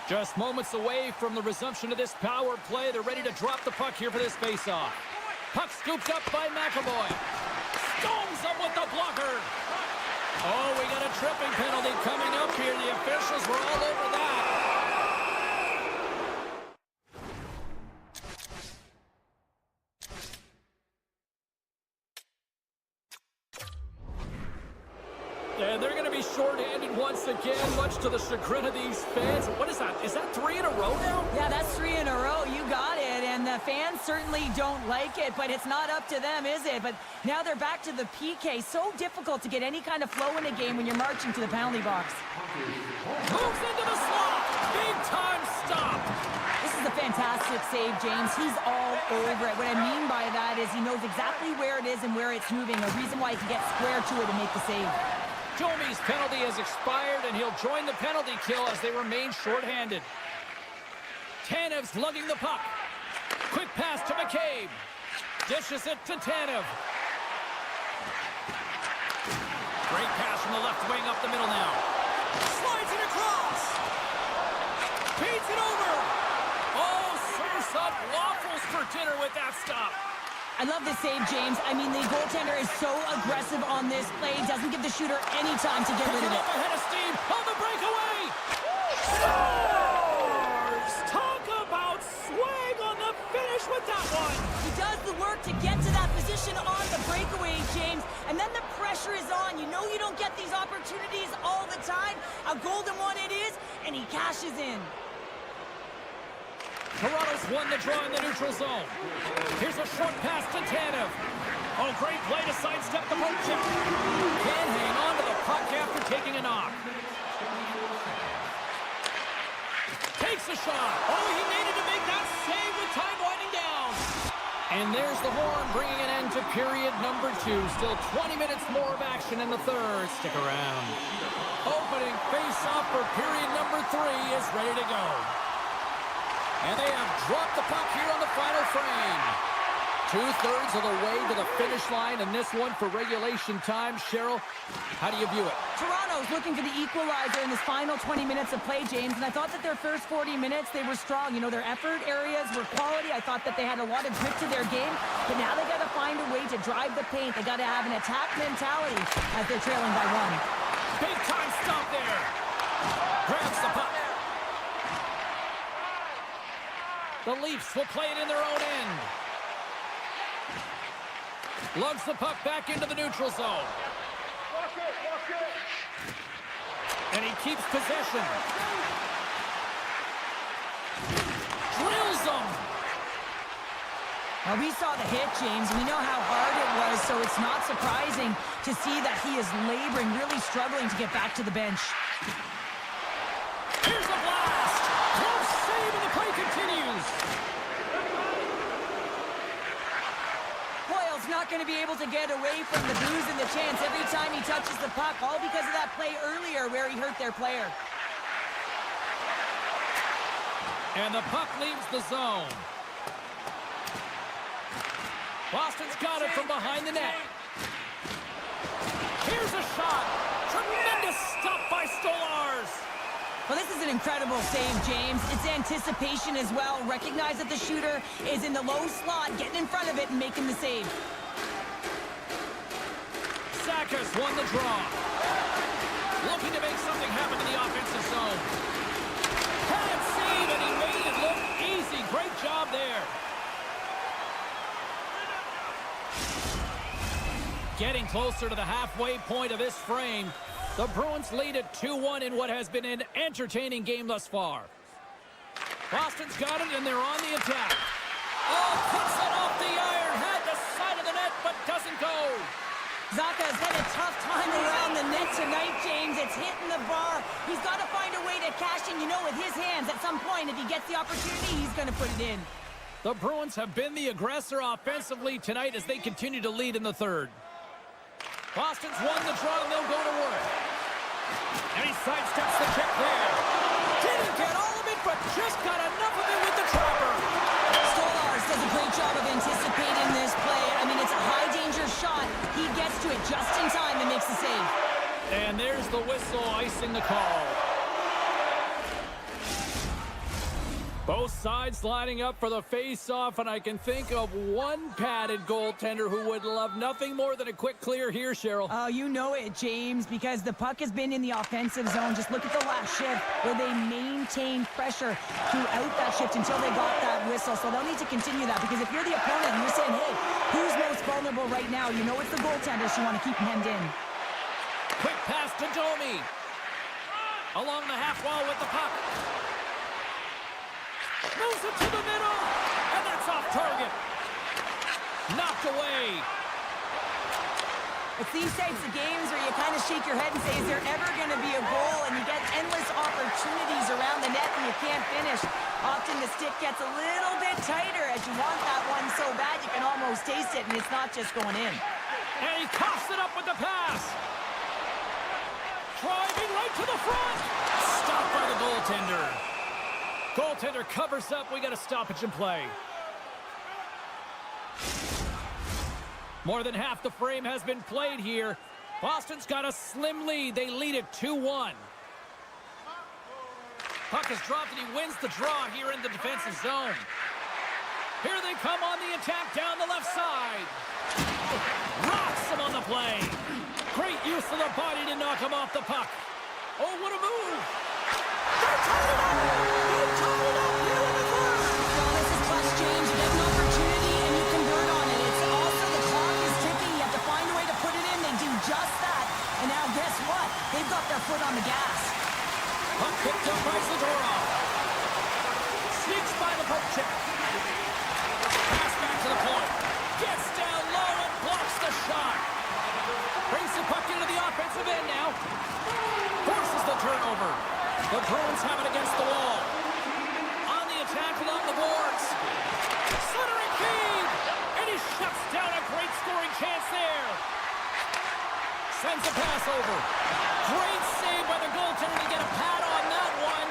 Just moments away from the resumption of this power play. They're ready to drop the puck here for this faceoff. Puck scooped up by McAvoy. Stones up with the blocker. Oh, we got a tripping penalty coming up here. The officials were all over that. And they're going to be shorthanded once again, much to the chagrin of these fans. What is that? Is that 3 in a row now? Yeah, that's 3 in a row. You got it. And the fans certainly don't like it, but it's not up to them, is it? But now they're back to the PK. So difficult to get any kind of flow in a game when you're marching to the penalty box. Moves into the slot. Big time stop. This is a fantastic save, James. He's all over it. What I mean by that is he knows exactly where it is and where it's moving. A reason why he can get square to it and make the save. Domi's penalty has expired, and he'll join the penalty kill as they remain shorthanded. Tanev's lugging the puck. Quick pass to McCabe. Dishes it to Tanev. Great pass from the left wing up the middle now. Slides it across. Beats it over. Oh, serves up waffles for dinner with that stop. I love this save, James. I mean, the goaltender is so aggressive on this play. Doesn't give the shooter any time to get rid of it. Ahead of steam on the breakaway. Scores! Talk about swag on the finish with that one. He does the work to get to that position on the breakaway, James. And then the pressure is on. You know you don't get these opportunities all the time. A golden one it is, and he cashes in. Toronto's won the draw in the neutral zone. Here's a short pass to Tanev. Oh, great play to sidestep the poke check. Can't hang on to the puck after taking a knock. Takes a shot. Oh, he needed to make that save with time winding down. And there's the horn bringing an end to period number 2. Still 20 minutes more of action in the third. Stick around. Opening face-off for period number 3 is ready to go. And they have dropped the puck here on the final frame. 2/3 of the way to the finish line, and this one for regulation time. Cheryl, how do you view it? Toronto's looking for the equalizer in this final 20 minutes of play, James, and I thought that their first 40 minutes, they were strong. You know, their effort areas were quality. I thought that they had a lot of grit to their game, but now they got to find a way to drive the paint. They got to have an attack mentality as they're trailing by 1. Big time stop there. Grabs the puck. The Leafs will play it in their own end. Lugs the puck back into the neutral zone. And he keeps possession. Drills them. Well, we saw the hit, James. We know how hard it was, so it's not surprising to see that he is laboring, really struggling to get back to the bench. Here's a blast. Close save, and the play continues. Hoyle's not going to be able to get away from the booze and the chance every time he touches the puck, all because of that play earlier where he hurt their player. And the puck leaves the zone. Boston's got it from behind the net. Here's a shot. Tremendous stop by Stolarz. Well, this is an incredible save, James. It's anticipation as well. Recognize that the shooter is in the low slot, getting in front of it and making the save. Saka's won the draw. Looking to make something happen in the offensive zone. Had save, and he made it look easy. Great job there. Getting closer to the halfway point of this frame. The Bruins lead at 2-1 in what has been an entertaining game thus far. Boston's got it, and they're on the attack. Oh, puts it off the iron. Had the side of the net, but doesn't go. Zaka's had a tough time around the net tonight, James. It's hitting the bar. He's got to find a way to cash in, with his hands. At some point, if he gets the opportunity, he's going to put it in. The Bruins have been the aggressor offensively tonight as they continue to lead in the third. Boston's won the draw, and they'll go to work. And he sidesteps the kick there. Didn't get all of it, but just got enough of it with the trapper. Stolarz does a great job of anticipating this play. It's a high-danger shot. He gets to it just in time and makes the save. And there's the whistle icing the call. Both sides lining up for the face-off, and I can think of one padded goaltender who would love nothing more than a quick clear here, Cheryl. Oh, you know it, James, because the puck has been in the offensive zone. Just look at the last shift where they maintained pressure throughout that shift until they got that whistle. So they'll need to continue that, because if you're the opponent and you're saying, hey, who's most vulnerable right now? It's the goaltender, so you want to keep hemmed in. Quick pass to Domi. Along the half wall with the puck. Moves it to the middle, and that's off target. Knocked away. It's these types of games where you kind of shake your head and say, is there ever going to be a goal? And you get endless opportunities around the net and you can't finish. Often the stick gets a little bit tighter as you want that one so bad you can almost taste it, and it's not just going in. And he coughs it up with the pass. Driving right to the front. Stopped by the goaltender. Goaltender covers up. We got a stoppage in play. More than half the frame has been played here. Boston's got a slim lead. They lead it 2-1. Puck is dropped, and he wins the draw here in the defensive zone. Here they come on the attack down the left side. Rocks him on the play. Great use of the body to knock him off the puck. Oh, what a move. They're tied it up. They're tied it up here in the third. Well, this is clutch, James. You get an opportunity and you convert on it. It's also the clock is ticking. You have to find a way to put it in. They do just that. And now guess what? They've got their foot on the gas. Puck picked up by Zadorov. Sneaks by the poke check. Pass back to the point. Gets down low and blocks the shot. Brings the puck into the offensive end now. Forces the turnover. The Bruins have it against the wall. On the attack along the boards. Centering feed. And he shuts down a great scoring chance there. Sends the pass over. Great save by the goaltender to get a pad on that one.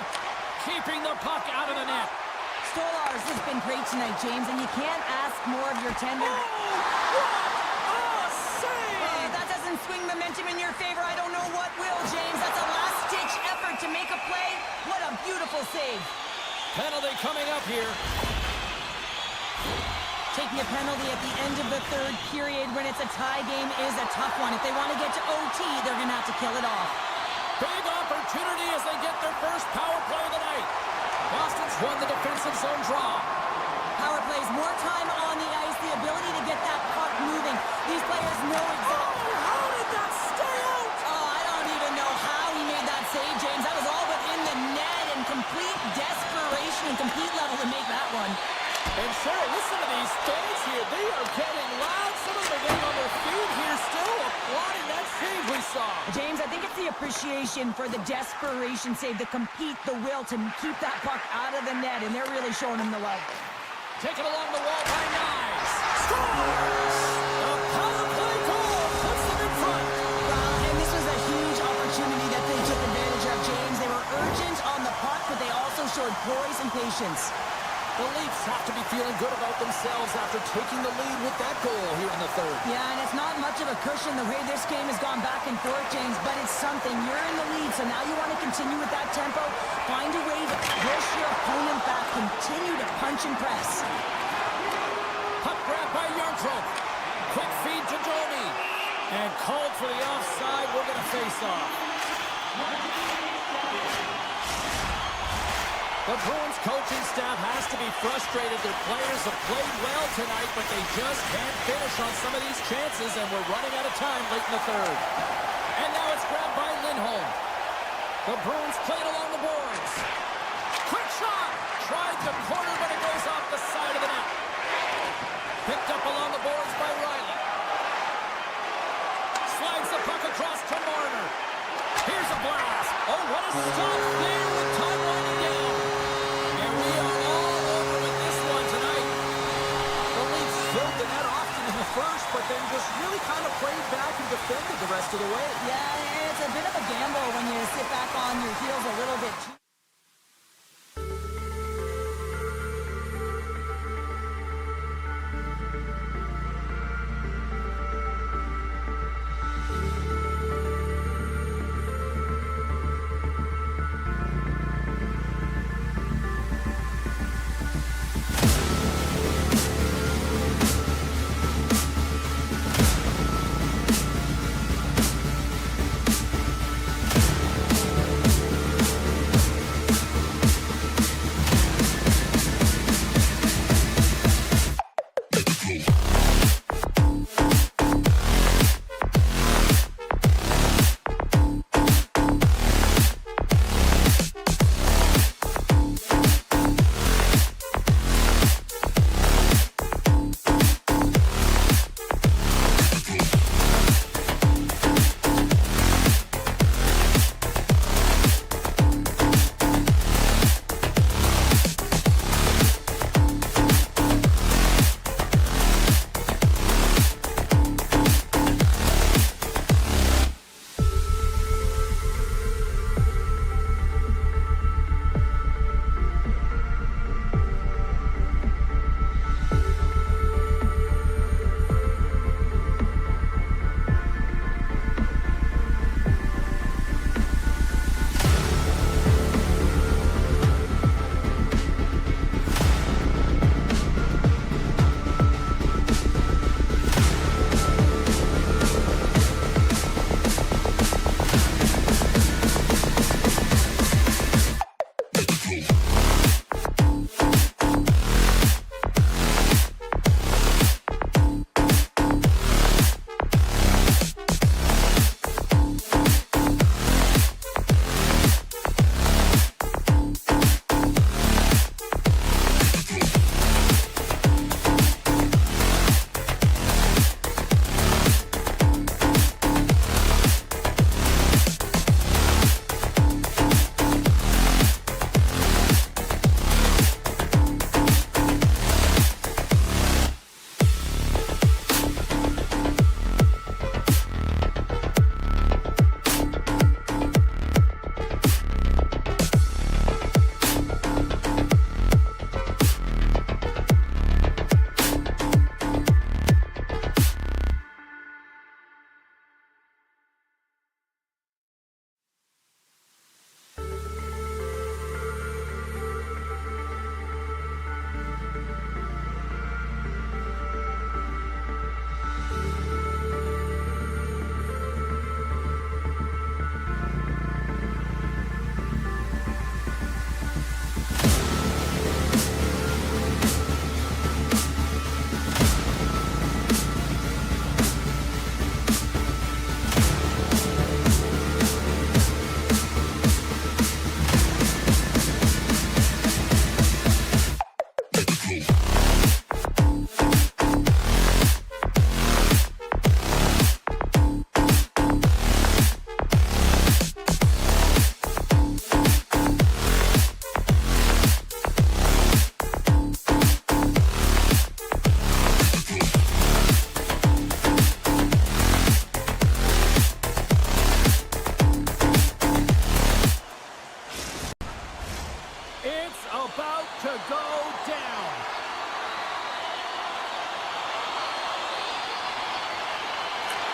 Keeping the puck out of the net. Stolarz has been great tonight, James, and you can't ask more of your tender. That doesn't swing momentum in your favor. I don't know what will, James. That's a last-ditch effort to make a play. What a beautiful save. Penalty coming up here. Taking a penalty at the end of the third period when it's a tie game is a tough one. If they want to get to OT, they're going to have to kill it off. Big opportunity as they get their first power play of the night. Boston's won the defensive zone draw. Power plays, more time on the ice, the ability to get that puck moving. These players know exactly. Oh, how did that stay out? Oh, I don't even know how he made that save, James. That was all but in the net and complete desperation and complete level to make that one. And Cheryl, listen to these fans here. They are getting loud. Some of them are getting on their feet here still, applauding that save we saw. James, I think it's the appreciation for the desperation save, the compete, the will to keep that puck out of the net, and they're really showing him the love. Taken along the wall by Knies. Scores! A power play goal puts them in front. And this was a huge opportunity that they took advantage of, James. They were urgent on the puck, but they also showed poise and patience. The Leafs have to be feeling good about themselves after taking the lead with that goal here in the third. Yeah, and it's not much of a cushion the way this game has gone back and forth, James, but it's something. You're in the lead, so now you want to continue with that tempo. Find a way to push your opponent back. Continue to punch and press. Puck grab by Yarncroke. Quick feed to Domi. And called for the offside. We're going to face off. The Bruins coaching staff has to be frustrated. Their players have played well tonight, but they just can't finish on some of these chances, and we're running out of time late in the third. And now it's grabbed by Lindholm. The Bruins played along the boards. Quick shot! tried the corner, but it goes off the side of the net. Picked up along the boards by Riley. Slides the puck across to Marner. Here's a blast. Oh, what a stop there with time winding down. And we are all over with this one tonight. The Leafs filled the net often in the first, but then just really kind of played back and defended the rest of the way. Yeah, it's a bit of a gamble when you sit back on your heels a little bit too.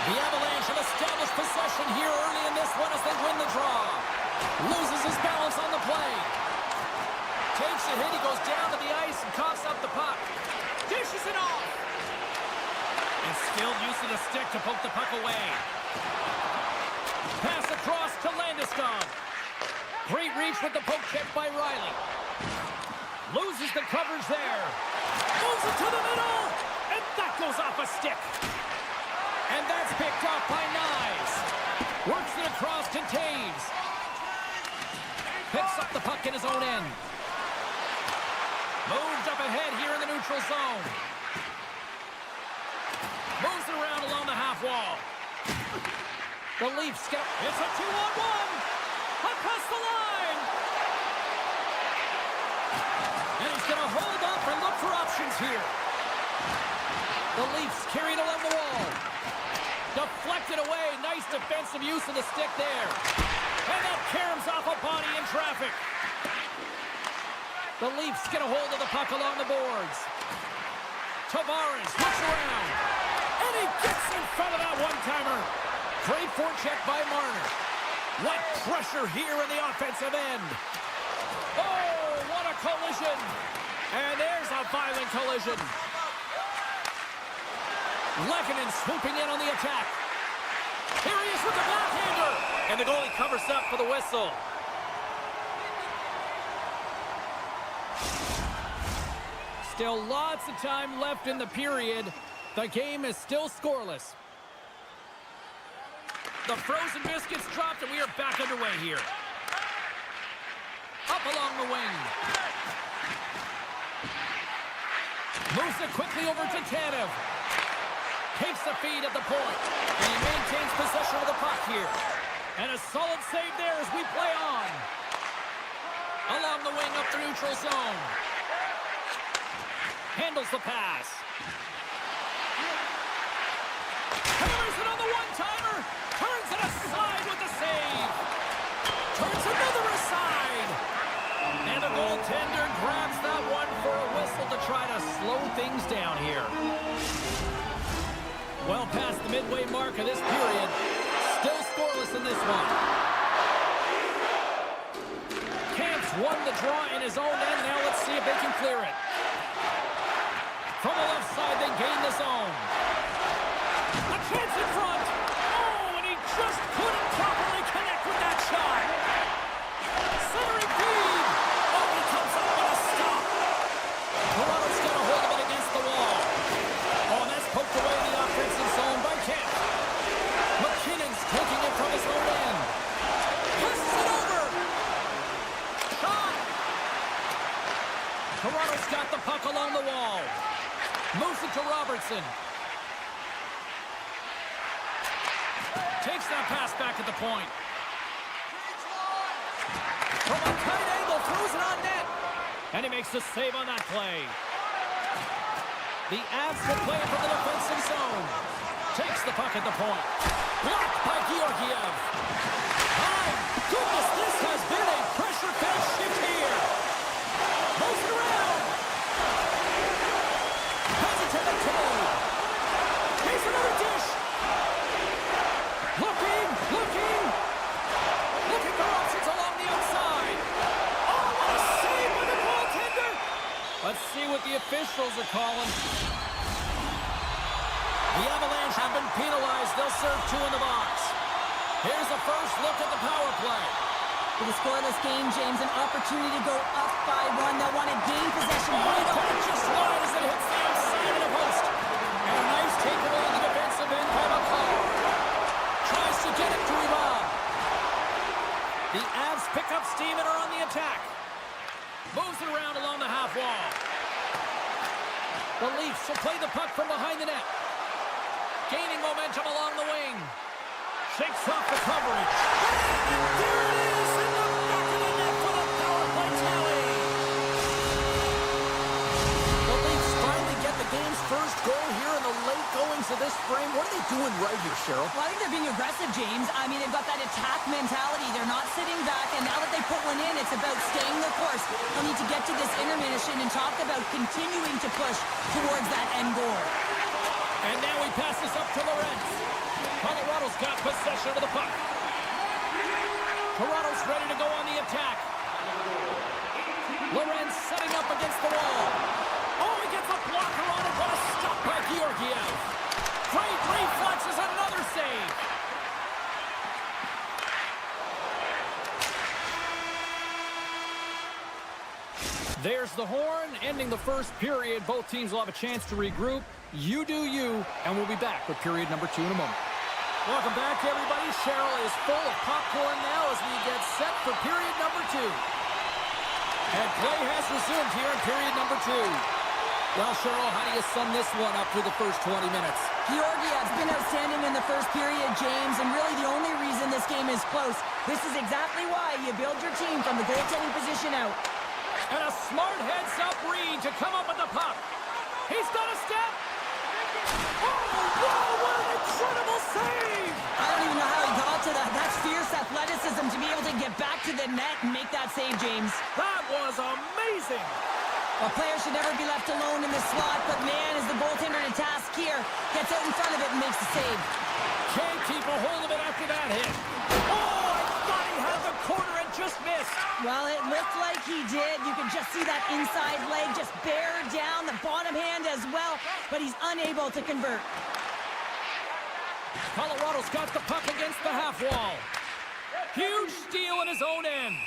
The Avalanche have established possession here early in this one as they win the draw. Loses his balance on the play. Takes a hit, he goes down to the ice and coughs up the puck. Dishes it off. And skilled use of the stick to poke the puck away. Pass across to Landeskog. Great reach with the poke check by Riley. Loses the coverage there. Moves it to the middle. And that goes off a stick. And that's picked off by Knies. Works it across to Taves. Picks up the puck in his own end. Moved up ahead here in the neutral zone. Moves it around along the half wall. The Leafs get... It's a 2-on-1. Across the line. And he's going to hold up and look for options here. The Leafs carried along the wall. Deflected away. Nice defensive use of the stick there. And that caroms off a body in traffic. The Leafs get a hold of the puck along the boards. Tavares looks around. And he gets in front of that one-timer. Great forecheck by Marner. What pressure here in the offensive end. Oh, what a collision. And there's a violent collision. Lehkonen swooping in on the attack. Here he is with the backhander. And the goalie covers up for the whistle. Still lots of time left in the period. The game is still scoreless. The frozen biscuits dropped, and we are back underway here. Up along the wing. Moves it quickly over to Tanev. Takes the feed at the point. And he maintains possession of the puck here. And a solid save there as we play on. Along the wing up the neutral zone. Handles the pass. Hammers it on the one-timer. Turns it aside with the save. Turns another aside. And the goaltender grabs that one for a whistle to try to slow things down here. Well past the midway mark of this period. Still scoreless in this one. Camp's won the draw in his own end. Now let's see if they can clear it. From the left side, they gain the zone. A chance in front. Oh, and he just couldn't properly connect with that shot. Centering feed. Oh, he comes up with a stop. Toronto's got a hold of it against the wall. Oh, and that's poked away in the offensive zone by Kemp. McKinnon's taking it from his own end. Passes it over. Shot. Toronto's got the puck along the wall. Moves it to Robertson. Takes that pass back at the point. From a tight angle, throws it on net. And he makes the save on that play. The Avs will play it from the defensive zone. Takes the puck at the point. Blocked by Georgiev. My goodness, this has been a pressure-filled shift here. Moves it around. Here's another dish. Looking for options along the outside. Oh, what a save by the goaltender. Let's see what the officials are calling. The Avalanche have been penalized. They'll serve 2 in the box. Here's a first look at the power play. With a scoreless game, James, an opportunity to go up by 1. They'll want to gain possession right away. Just wide as it hits the outside of the post. And a nice takeaway in the defensive end by McCall. Tries to get it to Ivan. The Avs pick up steam and are on the attack. Moves it around along the half wall. The Leafs will play the puck from behind the net. Gaining momentum along the wing. Shakes off the coverage. And there it is in the back of the net for the power play tally. The Leafs finally get the game's first goal here in the late goings of this frame. What are they doing right here, Cheryl? Well, I think they're being aggressive, James. I mean, they've got that attack mentality. They're not sitting back, and now that they put one in, it's about staying the course. They'll need to get to this intermission and talk about continuing to push towards that end goal. And now he passes up to Lorentz. Colorado's got possession of the puck. Toronto's ready to go on the attack. Lorentz setting up against the wall. Oh, he gets a blocker on it. What a stop by Georgiev. Great reflexes, another save. There's the horn, ending the first period. Both teams will have a chance to regroup. You do you, and we'll be back with period number 2 in a moment. Welcome back, everybody. Cheryl is full of popcorn now as we get set for period number 2. And play has resumed here in period number 2. Well, Cheryl, how do you sum this one up through the first 20 minutes? Georgiev's been outstanding in the first period, James, and really the only reason this game is close. This is exactly why you build your team from the goaltending position out. And a smart heads-up read to come up with the puck. He's got a step. Oh, wow, what an incredible save! I don't even know how he got to that. That's fierce athleticism to be able to get back to the net and make that save, James. That was amazing! A player should never be left alone in the slot, but man, is the goaltender to task here. Gets out in front of it and makes the save. Can't keep a hold of it after that hit. Oh, I thought he had the corner and just missed. Well, it looked like he did. You could just see that inside leg just bear down, the bottom hand as well, but he's unable to convert. Colorado's got the puck against the half wall. Huge steal in his own end.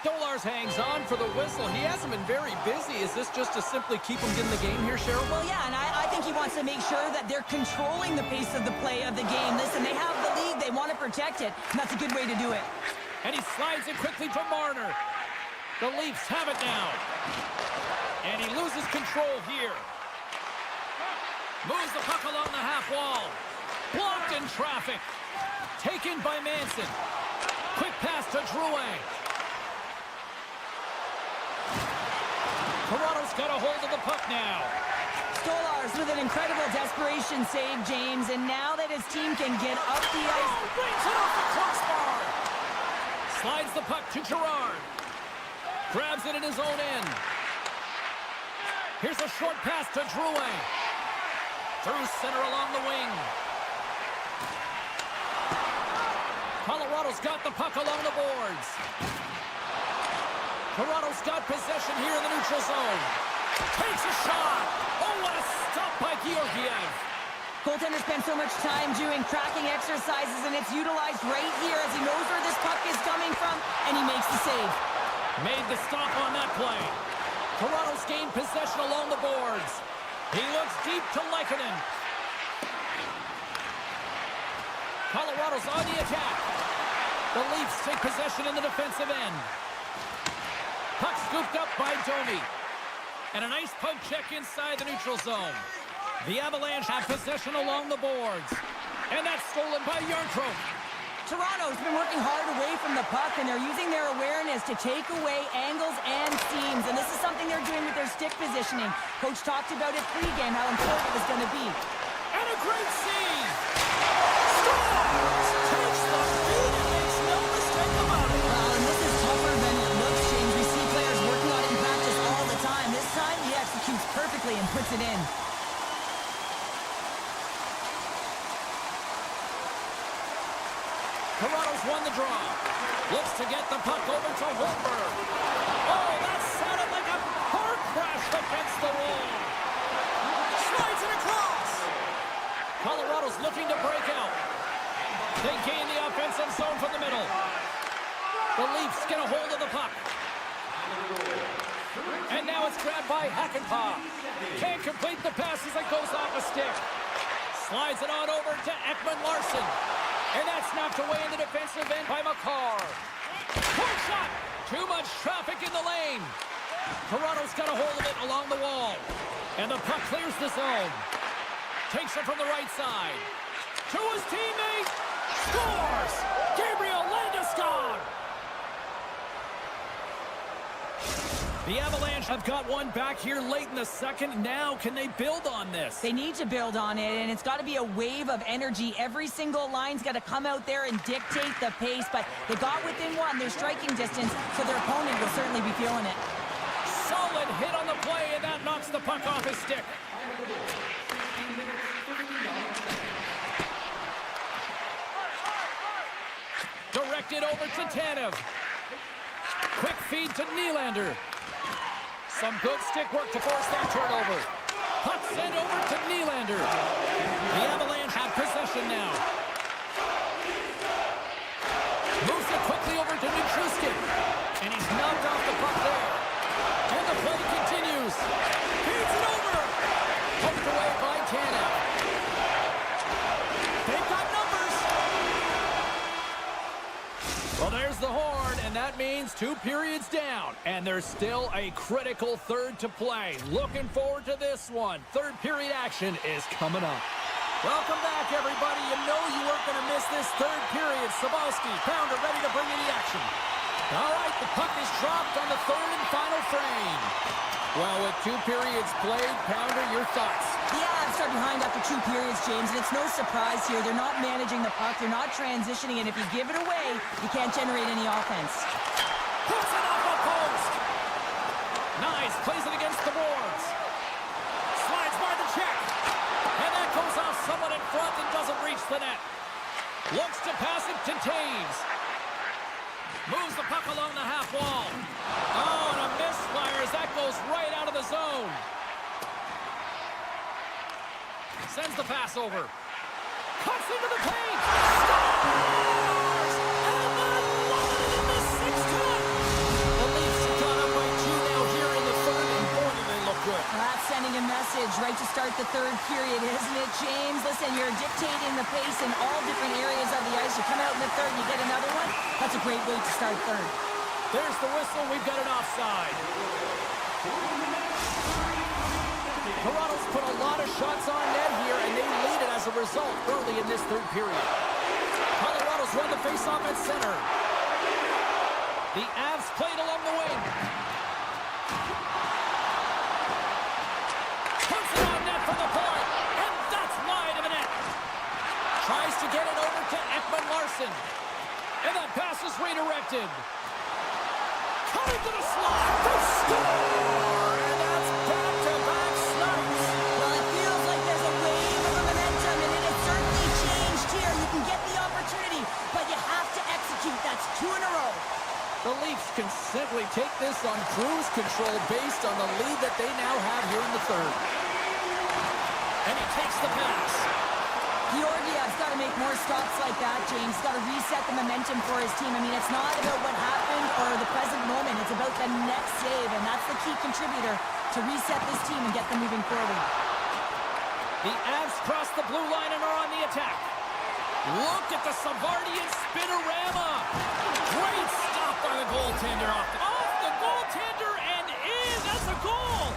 Stolarz hangs on for the whistle. He hasn't been very busy. Is this just to simply keep him in the game here, Cheryl? Well, yeah, and I think he wants to make sure that they're controlling the pace of the play of the game. Listen, they have the lead. They want to protect it, and that's a good way to do it. And he slides it quickly to Marner. The Leafs have it now. And he loses control here. Moves the puck along the half wall. Blocked in traffic. Taken by Manson. Quick pass to Drouin. Toronto's got a hold of the puck now. Stolarz with an incredible desperation save, James, and now that his team can get up the ice. Oh, brings it off the crossbar. Slides the puck to Girard. Grabs it in his own end. Here's a short pass to Drouin. Through center along the wing. Colorado's got the puck along the boards. Toronto's got possession here in the neutral zone. Takes a shot. Oh, what a stop by Georgiev. Goaltenders spend so much time doing tracking exercises, and it's utilized right here as he knows where this puck is coming from, and he makes the save. Made the stop on that play. Toronto's gained possession along the boards. He looks deep to Lehkonen. Colorado's on the attack. The Leafs take possession in the defensive end. Puck scooped up by Domi. And a nice poke check inside the neutral zone. The Avalanche have possession along the boards. And that's stolen by Jarnkrok. Toronto's been working hard away from the puck, and they're using their awareness to take away angles and seams. And this is something they're doing with their stick positioning. Coach talked about it pregame, how important it was going to be. And a great save! Scores! Takes the feed and makes no mistake about it. And this is tougher than it looks, James. We see players working on it in practice all the time. This time, he executes perfectly and puts it in. Toronto's won the draw. Looks to get the puck over to Holmberg. Oh, that sounded like a car crash against the wall. Slides it across. Colorado's looking to break out. They gain the offensive zone from the middle. The Leafs get a hold of the puck. And now it's grabbed by Hakanpää. Can't complete the pass as it goes off a stick. Slides it on over to Ekman-Larsson. And that's knocked away in the defensive end by Makar. Point shot! Too much traffic in the lane. Toronto's got a hold of it along the wall. And the puck clears the zone. Takes it from the right side. To his teammate. Scores! Gabriel Landeskog! The Avalanche have got one back here late in the second. Now, can they build on this? They need to build on it, and it's got to be a wave of energy. Every single line's got to come out there and dictate the pace, but they got within one. They're striking distance, so their opponent will certainly be feeling it. Solid hit on the play, and that knocks the puck off his stick. Directed over to Tanev. Quick feed to Nylander. Some good stick work to force that turnover. Puck sent over to Nylander. The Avalanche have possession now. Moves it quickly over to Nichushkin. And he's knocked off the puck there. And the play continues. Feeds it over. Poked away by Tanev. They've got numbers. Well, there's the horn, and and that means 2 periods down. And there's still a critical third to play. Looking forward to this one. Third period action is coming up. Welcome back, everybody. You know you weren't going to miss this third period. Sabalski, Pounder ready to bring in the action. All right, the puck is dropped on the third and final frame. Well, with 2 periods played, Pounder, your thoughts? Yeah, I've started behind after 2 periods, James, and it's no surprise here. They're not managing the puck. They're not transitioning, and if you give it away, you can't generate any offense. Puts it off the post. Nice, plays it against the boards. Slides by the check. And that goes off someone in front and doesn't reach the net. Looks to pass it to Taves. Moves the puck along the half wall. Oh, and a misfire as that goes right out of the zone. Sends the pass over. Cuts into the paint. Scores! And that one in the 6th time. The Leafs have gone up by 2 now here in the third, and boy, do they look good. Well, that's sending a message right to start the third period, isn't it, James? Listen, you're dictating the pace in all different areas of the ice. You come out in the third, you get another one. That's a great way to start third. There's the whistle. We've got an offside. Toronto's put a lot of shots on net here, and they lead it as a result early in this third period. Colorado's won the faceoff at center. The Avs played along the wing. Puts it on net for the point, and that's wide of the net. Tries to get it over to Ekman-Larsson. And that pass is redirected. Cut into the slot. They score! And that's back-to-back snipes. Well, it feels like there's a wave of momentum, and it has certainly changed here. You can get the opportunity, but you have to execute. That's 2 in a row. The Leafs can simply take this on cruise control based on the lead that they now have here in the third. And he takes the pass. Georgiev's got to make more stops like that, James. He's got to reset the momentum for his team. I mean, it's not about what happened or the present moment. It's about the next save, and that's the key contributor to reset this team and get them moving forward. The Avs cross the blue line and are on the attack. Look at the Savardian spinorama. Great stop by the goaltender. Off the goaltender and in. That's a goal.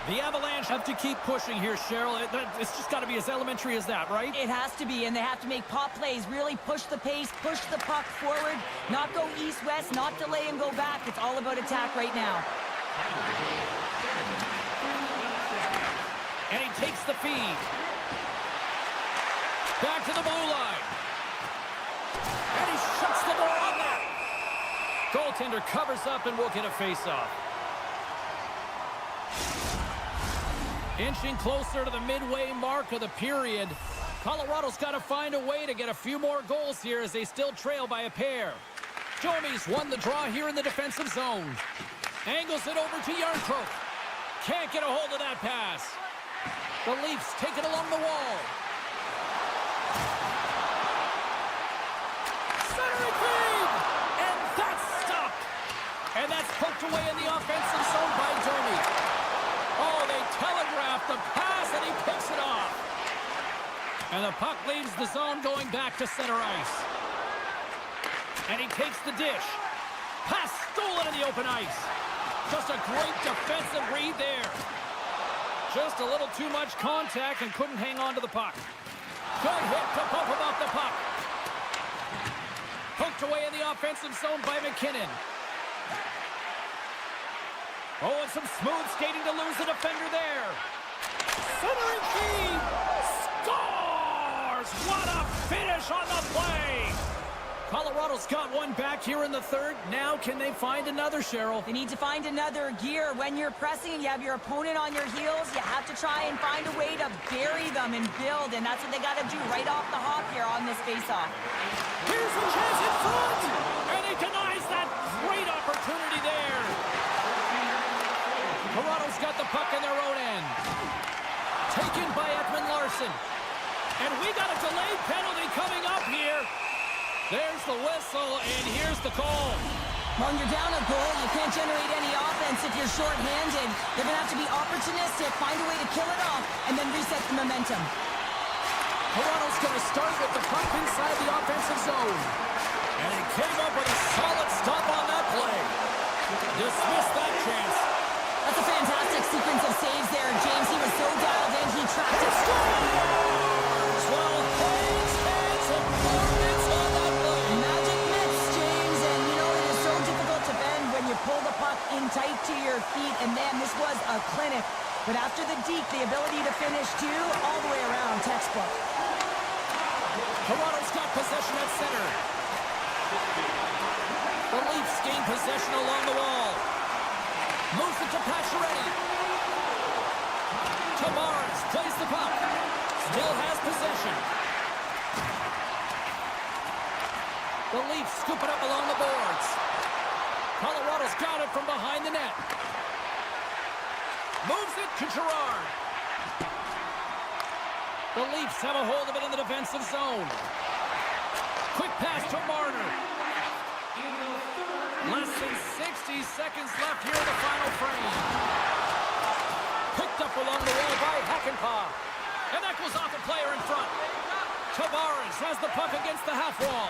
The Avalanche have to keep pushing here, Cheryl. It's just got to be as elementary as that, right? It has to be, and they have to make pop plays, really push the pace, push the puck forward, not go east-west, not delay and go back. It's all about attack right now. And he takes the feed. Back to the blue line. And he shuts the door on that. Goaltender covers up and will get a face-off. Inching closer to the midway mark of the period. Colorado's got to find a way to get a few more goals here as they still trail by a pair. Domi's won the draw here in the defensive zone. Angles it over to Yarncroke. Can't get a hold of that pass. The Leafs take it along the wall. Centering feed! And that's stopped. And that's poked away in the offensive zone by Domi. Oh, they telegraphed the pass, and he picks it off. And the puck leaves the zone going back to center ice. And he takes the dish. Pass stolen in the open ice. Just a great defensive read there. Just a little too much contact and couldn't hang on to the puck. Good hit to bump him off the puck. Poked away in the offensive zone by McKinnon. Oh, and some smooth skating to lose the defender there. Centering feed. Scores! What a finish on the play! Colorado's got one back here in the third. Now can they find another, Cheryl? They need to find another gear. When you're pressing and you have your opponent on your heels, you have to try and find a way to bury them and build, and that's what they got to do right off the hop here on this faceoff. Here's a chance in front! And he denies that great opportunity there. Toronto's got the puck in their own end. Taken by Ekman-Larsson. And we got a delayed penalty coming up here. There's the whistle, and here's the call. When you're down a goal, you can't generate any offense if you're short-handed. They're going to have to be opportunistic, find a way to kill it off, and then reset the momentum. Toronto's going to start with the puck inside the offensive zone. And he came up with a solid stop on that. tight to your feet, and then this was a clinic. But after the deke, the ability to finish too, all the way around, textbook. Toronto's got possession at center. The Leafs gain possession along the wall. Moves it to Pacioretty. Tavares plays the puck. Still has possession. The Leafs scoop it up along the boards. Colorado's got it from behind the net. Moves it to Girard. The Leafs have a hold of it in the defensive zone. Quick pass to Marner. Less than 60 seconds left here in the final frame. Picked up along the wall by Hakanpää. And that goes off a player in front. Tavares has the puck against the half wall.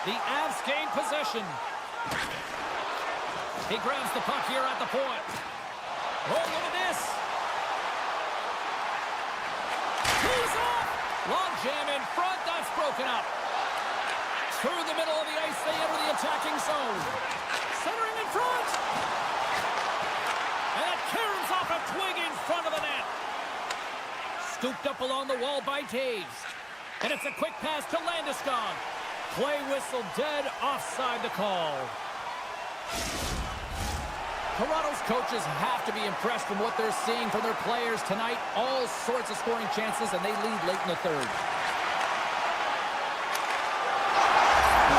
The Avs gain possession. He grabs the puck here at the point. Oh, look at this. He's off. Long jam in front. That's broken up. Through the middle of the ice, they enter the attacking zone. Centering in front. And that caroms off a twig in front of the net. Scooped up along the wall by Taves. And it's a quick pass to Landeskog. Play whistle dead, offside the call. Toronto's coaches have to be impressed from what they're seeing from their players tonight. All sorts of scoring chances, and they lead late in the third.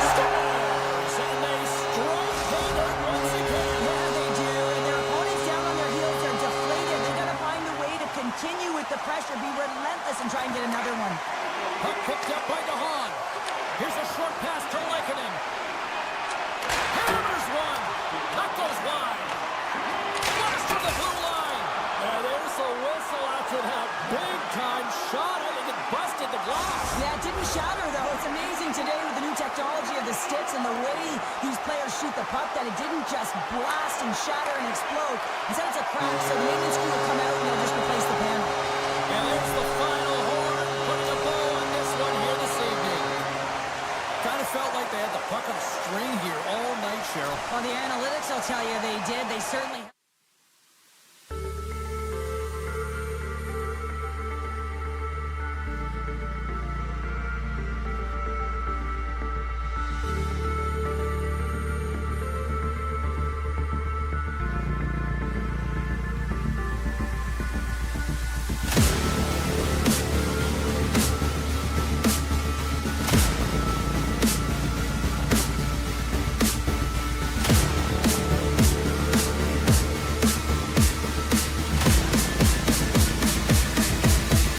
Scores! And they strike Taylor once again. Yeah, they do. And their opponents down on their heels, they're deflated. They got to find a way to continue with the pressure, be relentless, and try and get another one. Puck picked up by DeHaan. Here's a short pass to Lehkonen. Hammers one. That goes wide. Runs to the blue line. There's a whistle after that big-time shot. I think it busted the glass. Yeah, it didn't shatter, though. It's amazing today with the new technology of the sticks and the way these players shoot the puck that it didn't just blast and shatter and explode. Instead, it's a crack, so the maintenance crew will come out and they'll just replace the panel. And there's the final horn, putting a bow on this one here this evening. Kind of felt like they had the puck on a string here all night, Cheryl. Well, the analytics will tell you they did. They certainly...